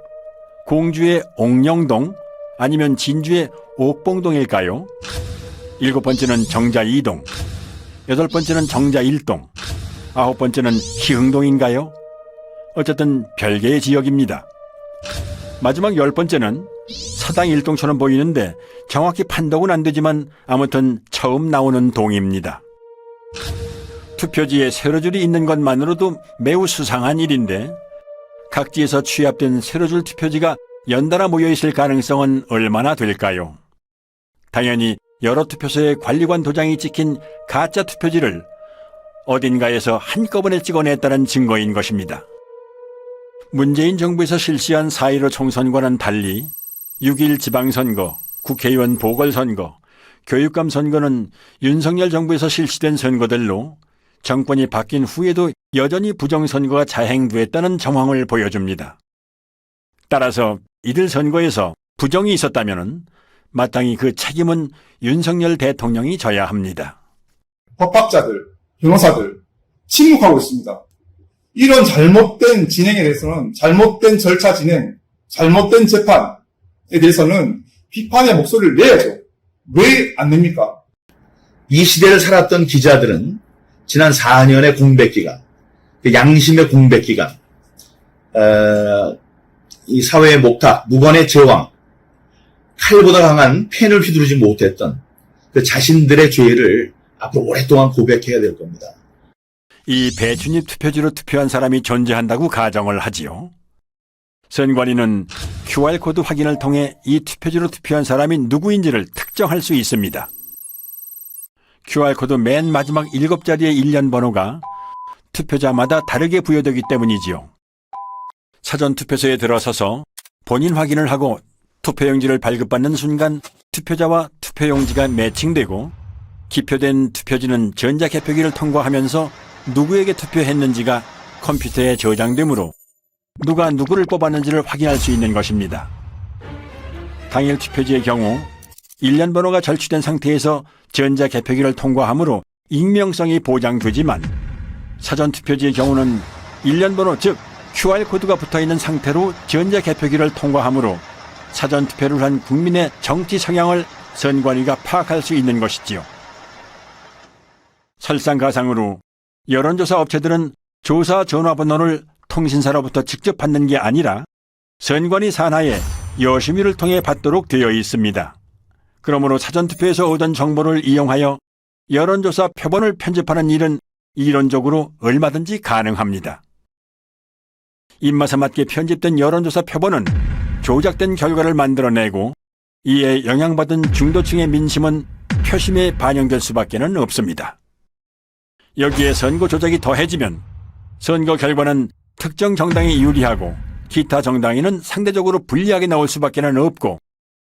공주의 옥령동 아니면 진주의 옥봉동일까요? 일곱 번째는 정자 2동, 여덟 번째는 정자 1동, 아홉 번째는 희흥동인가요? 어쨌든 별개의 지역입니다. 마지막 10번째는 서당 1동처럼 보이는데 정확히 판독은 안 되지만 아무튼 처음 나오는 동입니다. 투표지에 세로줄이 있는 것만으로도 매우 수상한 일인데 각지에서 취합된 세로줄 투표지가 연달아 모여있을 가능성은 얼마나 될까요? 당연히 여러 투표소에 관리관 도장이 찍힌 가짜 투표지를 어딘가에서 한꺼번에 찍어냈다는 증거인 것입니다. 문재인 정부에서 실시한 4.15 총선과는 달리 6.1 지방선거, 국회의원 보궐선거, 교육감 선거는 윤석열 정부에서 실시된 선거들로 정권이 바뀐 후에도 여전히 부정선거가 자행됐다는 정황을 보여줍니다. 따라서 이들 선거에서 부정이 있었다면 마땅히 그 책임은 윤석열 대통령이 져야 합니다. 법학자들, 변호사들 침묵하고 있습니다. 이런 잘못된 진행에 대해서는 잘못된 절차 진행, 잘못된 재판에 대해서는 비판의 목소리를 내야죠. 왜 안 냅니까? 이 시대를 살았던 기자들은 지난 4년의 공백기간, 양심의 공백기간, 이 사회의 목탁, 무관의 제왕, 칼보다 강한 펜을 휘두르지 못했던 그 자신들의 죄를 앞으로 오랫동안 고백해야 될 겁니다. 이 배준입 투표지로 투표한 사람이 존재한다고 가정을 하지요. 선관위는 QR코드 확인을 통해 이 투표지로 투표한 사람이 누구인지를 특정할 수 있습니다. QR코드 맨 마지막 7자리의 1년 번호가 투표자마다 다르게 부여되기 때문이지요. 사전투표소에 들어서서 본인 확인을 하고 투표용지를 발급받는 순간 투표자와 투표용지가 매칭되고 기표된 투표지는 전자개표기를 통과하면서 누구에게 투표했는지가 컴퓨터에 저장되므로 누가 누구를 뽑았는지를 확인할 수 있는 것입니다. 당일 투표지의 경우 1년 번호가 절취된 상태에서 전자개표기를 통과하므로 익명성이 보장되지만 사전투표지의 경우는 1년 번호 즉 QR코드가 붙어있는 상태로 전자개표기를 통과하므로 사전투표를 한 국민의 정치 성향을 선관위가 파악할 수 있는 것이지요. 설상가상으로 여론조사 업체들은 조사 전화번호를 통신사로부터 직접 받는 게 아니라 선관위 산하에 여심위를 통해 받도록 되어 있습니다. 그러므로 사전투표에서 얻은 정보를 이용하여 여론조사 표본을 편집하는 일은 이론적으로 얼마든지 가능합니다. 입맛에 맞게 편집된 여론조사 표본은 조작된 결과를 만들어내고 이에 영향받은 중도층의 민심은 표심에 반영될 수밖에는 없습니다. 여기에 선거 조작이 더해지면 선거 결과는 특정 정당이 유리하고 기타 정당에는 상대적으로 불리하게 나올 수밖에는 없고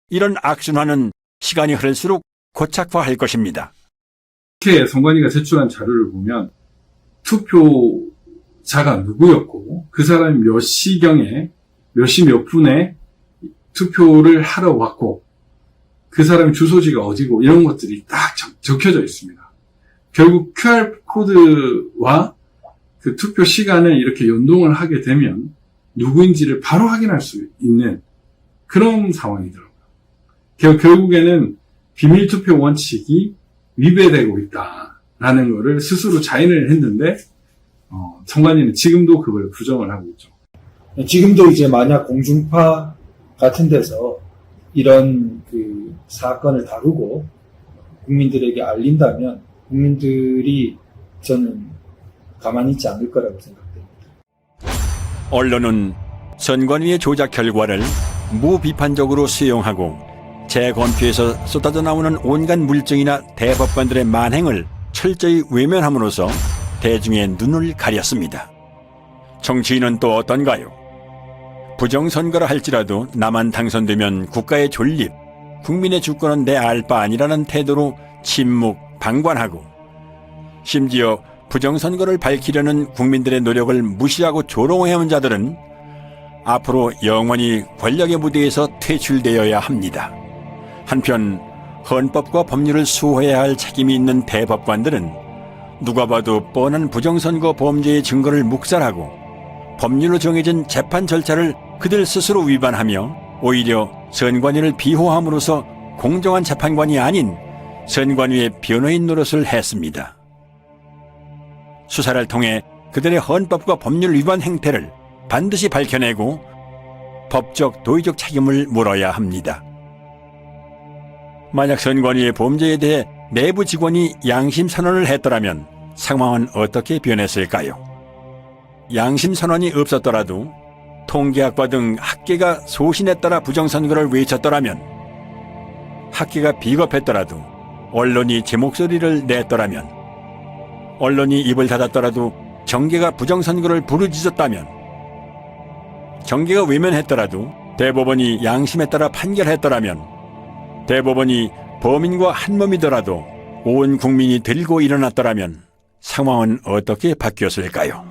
이런 악순환은 시간이 흐를수록 고착화할 것입니다. 이렇게 선관위가 제출한 자료를 보면 투표자가 누구였고 그 사람이 몇 시경에 몇 시 몇 분에 투표를 하러 왔고 그 사람의 주소지가 어디고 이런 것들이 딱 적혀져 있습니다. 결국 QR코드와 그 투표 시간을 이렇게 연동을 하게 되면 누구인지를 바로 확인할 수 있는 그런 상황이더라고요. 결국에는 비밀투표 원칙이 위배되고 있다라는 것을 스스로 자인을 했는데 선관위는 지금도 그걸 부정을 하고 있죠. 지금도 이제 만약 공중파 같은 데서 이런 그 사건을 다루고 국민들에게 알린다면 국민들이 저는 가만히 있지 않을 거라고 생각됩니다. 언론은 선관위의 조작 결과를 무비판적으로 수용하고 재검표에서 쏟아져 나오는 온갖 물증이나 대법관들의 만행을 철저히 외면함으로써 대중의 눈을 가렸습니다. 정치인은 또 어떤가요? 부정선거라 할지라도 나만 당선되면 국가의 존립, 국민의 주권은 내 알 바 아니라는 태도로 침묵, 방관하고 심지어 부정선거를 밝히려는 국민들의 노력을 무시하고 조롱해온 자들은 앞으로 영원히 권력의 무대에서 퇴출되어야 합니다. 한편 헌법과 법률을 수호해야 할 책임이 있는 대법관들은 누가 봐도 뻔한 부정선거 범죄의 증거를 묵살하고 법률로 정해진 재판 절차를 그들 스스로 위반하며 오히려 선관위를 비호함으로써 공정한 재판관이 아닌 선관위의 변호인 노릇을 했습니다. 수사를 통해 그들의 헌법과 법률 위반 행태를 반드시 밝혀내고 법적, 도의적 책임을 물어야 합니다. 만약 선관위의 범죄에 대해 내부 직원이 양심 선언을 했더라면 상황은 어떻게 변했을까요? 양심 선언이 없었더라도 통계학과 등 학계가 소신에 따라 부정선거를 외쳤더라면, 학계가 비겁했더라도 언론이 제 목소리를 냈더라면, 언론이 입을 닫았더라도 정계가 부정선거를 부르짖었다면, 정계가 외면했더라도 대법원이 양심에 따라 판결했더라면, 대법원이 범인과 한몸이더라도 온 국민이 들고 일어났더라면 상황은 어떻게 바뀌었을까요?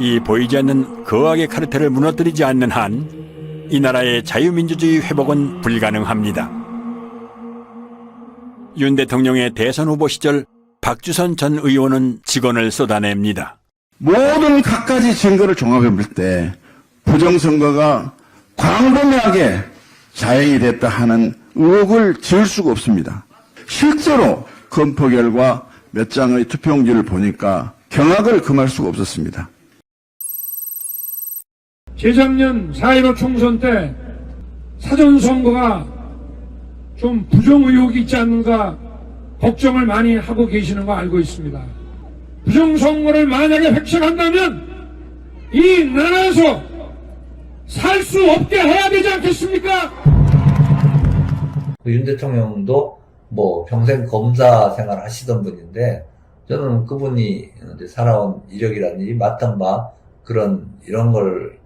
이 보이지 않는 거악의 카르텔을 무너뜨리지 않는 한 이 나라의 자유민주주의 회복은 불가능합니다. 윤 대통령의 대선 후보 시절 박주선 전 의원은 직언을 쏟아냅니다. 모든 갖가지 증거를 종합해 볼 때 부정선거가 광범위하게 자행이 됐다 하는 의혹을 지을 수가 없습니다. 실제로 검토 결과 몇 장의 투표용지를 보니까 경악을 금할 수가 없었습니다. 재작년 4.15 총선 때 사전선거가 좀 부정 의혹이 있지 않는가 걱정을 많이 하고 계시는 거 알고 있습니다. 부정선거를 만약에 획책한다면 이 나라에서 살 수 없게 해야 되지 않겠습니까? 윤 대통령도 뭐 평생 검사 생활을 하시던 분인데 저는 그분이 살아온 이력이라든지 맡은 바 이런 걸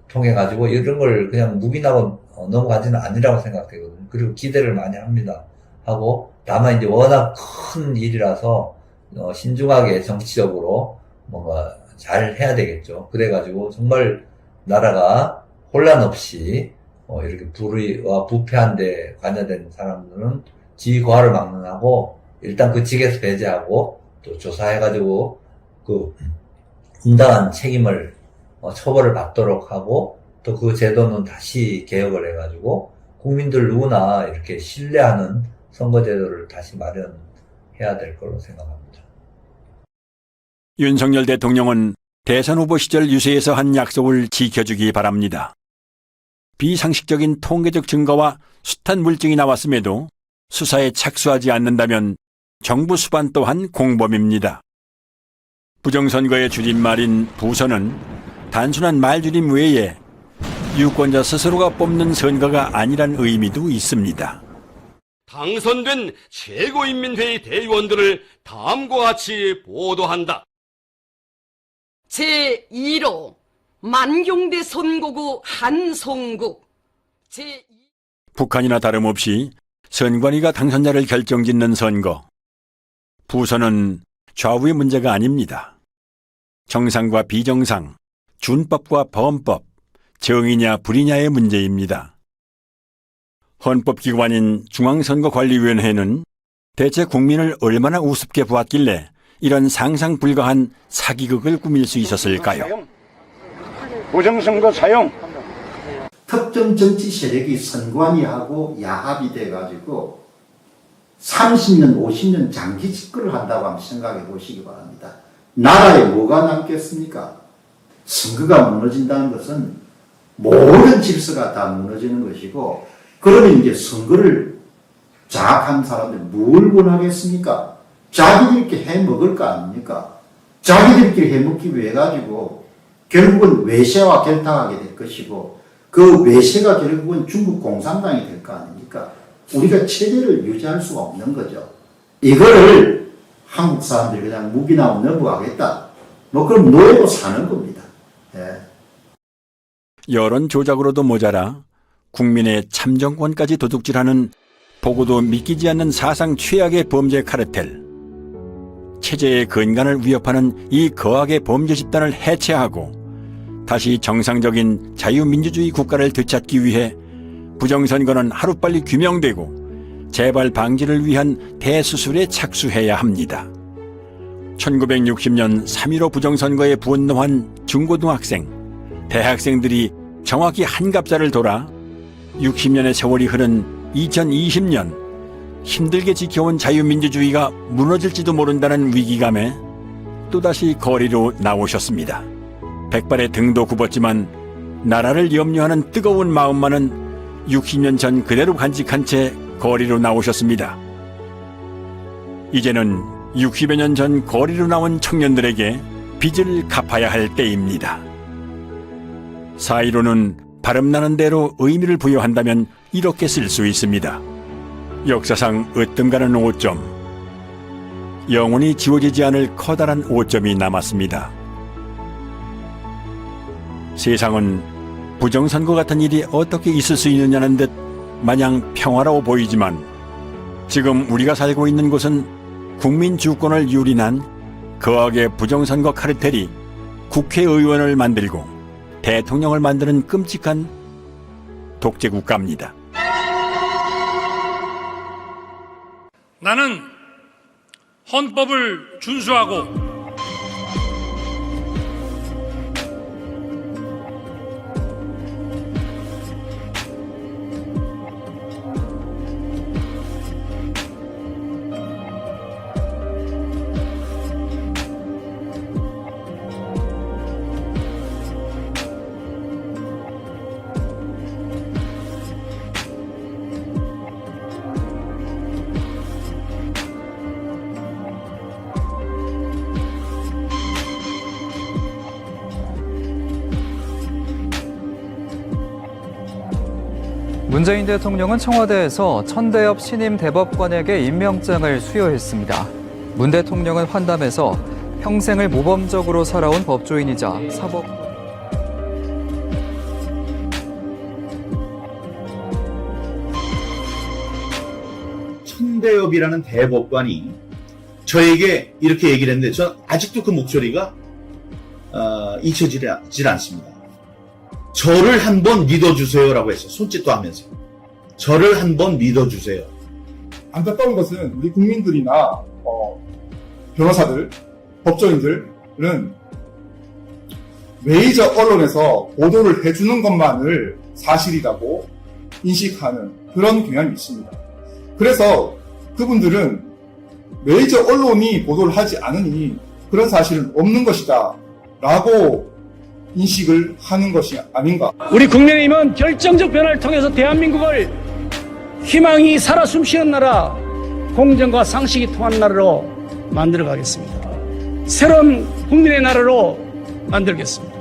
통해 가지고 이런 걸 그냥 묵인하고 넘어가지는 아니라고 생각되거든요. 그리고 기대를 많이 합니다. 하고 다만 이제 워낙 큰 일이라서 신중하게 정치적으로 뭔가 잘 해야 되겠죠. 그래가지고 정말 나라가 혼란 없이 이렇게 불의와 부패한 데 관여된 사람들은 지위 고하를 막론하고 일단 그 직에서 배제하고 또 조사해가지고 그 응당한 책임을 처벌을 받도록 하고 또 그 제도는 다시 개혁을 해가지고 국민들 누구나 이렇게 신뢰하는 선거제도를 다시 마련해야 될 거로 생각합니다. 윤석열 대통령은 대선 후보 시절 유세에서 한 약속을 지켜주기 바랍니다. 비상식적인 통계적 증거와 숱한 물증이 나왔음에도 수사에 착수하지 않는다면 정부 수반 또한 공범입니다. 부정선거의 줄임말인 부선은 단순한 말줄임 외에 유권자 스스로가 뽑는 선거가 아니란 의미도 있습니다. 당선된 최고인민회의 대의원들을 다음과 같이 보도한다. 제2로 만경대 선거구 한송국 북한이나 다름없이 선관위가 당선자를 결정짓는 선거. 부선은 좌우의 문제가 아닙니다. 정상과 비정상, 준법과 범법, 정의냐 불의냐의 문제입니다. 헌법기관인 중앙선거관리위원회는 대체 국민을 얼마나 우습게 보았길래 이런 상상 불가한 사기극을 꾸밀 수 있었을까요? 부정선거 사용. 특정 정치 세력이 선관위하고 야합이 돼가지고 30년, 50년 장기 집권을 한다고 한번 생각해 보시기 바랍니다. 나라에 뭐가 남겠습니까? 선거가 무너진다는 것은 모든 질서가 다 무너지는 것이고, 그러면 이제 선거를 장악한 사람들 뭘 원하겠습니까? 자기들끼리 해먹을 거 아닙니까? 자기들끼리 해먹기 위해 가지고 결국은 외세와 결탁하게 될 것이고, 그 외세가 결국은 중국 공산당이 될 거 아닙니까? 우리가 체제를 유지할 수가 없는 거죠. 이거를 한국 사람들이 그냥 무기나 넘어가겠다. 뭐 그럼 노예로 사는 겁니다. 예. 여론 조작으로도 모자라 국민의 참정권까지 도둑질하는 보고도 믿기지 않는 사상 최악의 범죄 카르텔. 체제의 근간을 위협하는 이 거악의 범죄 집단을 해체하고 다시 정상적인 자유민주주의 국가를 되찾기 위해 부정선거는 하루빨리 규명되고 재발 방지를 위한 대수술에 착수해야 합니다. 1960년 3.15 부정선거에 분노한 중고등학생, 대학생들이 정확히 한갑자를 돌아 60년의 세월이 흐른 2020년 힘들게 지켜온 자유민주주의가 무너질지도 모른다는 위기감에 또다시 거리로 나오셨습니다. 백발의 등도 굽었지만 나라를 염려하는 뜨거운 마음만은 60년 전 그대로 간직한 채 거리로 나오셨습니다. 이제는 60여 년 전 거리로 나온 청년들에게 빚을 갚아야 할 때입니다. 4.15는 발음나는 대로 의미를 부여한다면 이렇게 쓸 수 있습니다. 역사상 으뜸가는 5점, 영원히 지워지지 않을 커다란 5점이 남았습니다. 세상은 부정선거 같은 일이 어떻게 있을 수 있느냐는 듯 마냥 평화로워 보이지만 지금 우리가 살고 있는 곳은 국민 주권을 유린한 거악의 부정선거 카르텔이 국회의원을 만들고 대통령을 만드는 끔찍한 독재 국가입니다. 나는 헌법을 준수하고 문재인 대통령은 청와대에서 천대엽 신임 대법관에게 임명장을 수여했습니다. 문 대통령은 환담에서 평생을 모범적으로 살아온 법조인이자 사법 천대엽이라는 대법관이 저에게 이렇게 얘기를 했는데 전 아직도 그 목소리가 잊혀지질 않습니다. 저를 한번 믿어주세요라고 했어요. 손짓도 하면서. 저를 한번 믿어주세요. 안타까운 것은 우리 국민들이나 변호사들, 법조인들은 메이저 언론에서 보도를 해주는 것만을 사실이라고 인식하는 그런 경향이 있습니다. 그래서 그분들은 메이저 언론이 보도를 하지 않으니 그런 사실은 없는 것이다 라고 인식을 하는 것이 아닌가. 우리 국민의힘은 결정적 변화를 통해서 대한민국을 희망이 살아 숨쉬는 나라, 공정과 상식이 통하는 나라로 만들어 가겠습니다. 새로운 국민의 나라로 만들겠습니다.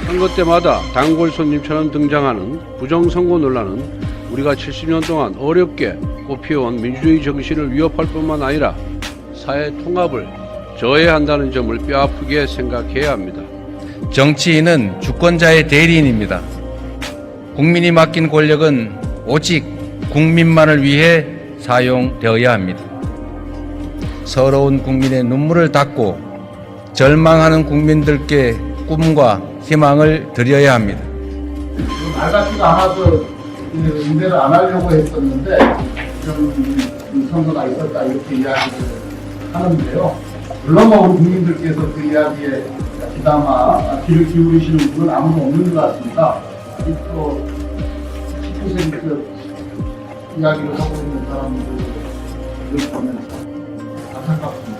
선거 때마다 단골 손님처럼 등장하는 부정선거 논란은 우리가 70년 동안 어렵게 꽃피워온 민주주의 정신을 위협할 뿐만 아니라 사회 통합을 저해한다는 점을 뼈아프게 생각해야 합니다. 정치인은 주권자의 대리인입니다. 국민이 맡긴 권력은 오직 국민만을 위해 사용되어야 합니다. 서러운 국민의 눈물을 닦고 절망하는 국민들께 꿈과 희망을 드려야 합니다. 맑았지가 않아서 응대를 안 하려고 했었는데 좀 선거가 있었다 이렇게 이야기를 하는데요. 물론 우리 국민들께서 그 이야기에 그나마 귀를 기울이시는 분은 아무도 없는 것 같습니다. 또 19세기 이야기를 하고 있는 사람들을 보면 안타깝습니다.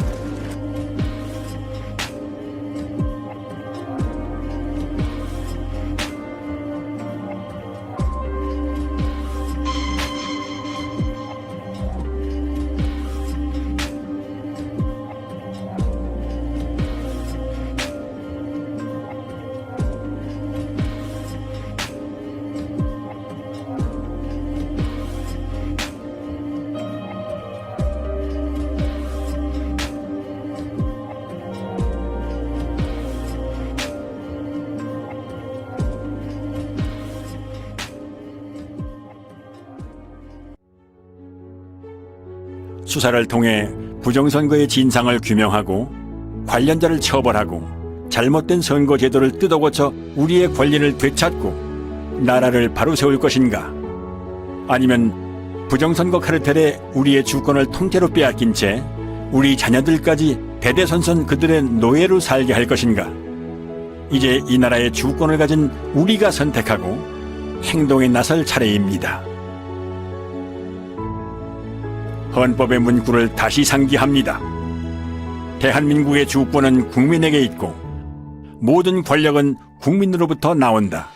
수사를 통해 부정선거의 진상을 규명하고 관련자를 처벌하고 잘못된 선거 제도를 뜯어고쳐 우리의 권리를 되찾고 나라를 바로 세울 것인가? 아니면 부정선거 카르텔에 우리의 주권을 통째로 빼앗긴 채 우리 자녀들까지 대대손손 그들의 노예로 살게 할 것인가? 이제 이 나라의 주권을 가진 우리가 선택하고 행동에 나설 차례입니다. 헌법의 문구를 다시 상기합니다. 대한민국의 주권은 국민에게 있고 모든 권력은 국민으로부터 나온다.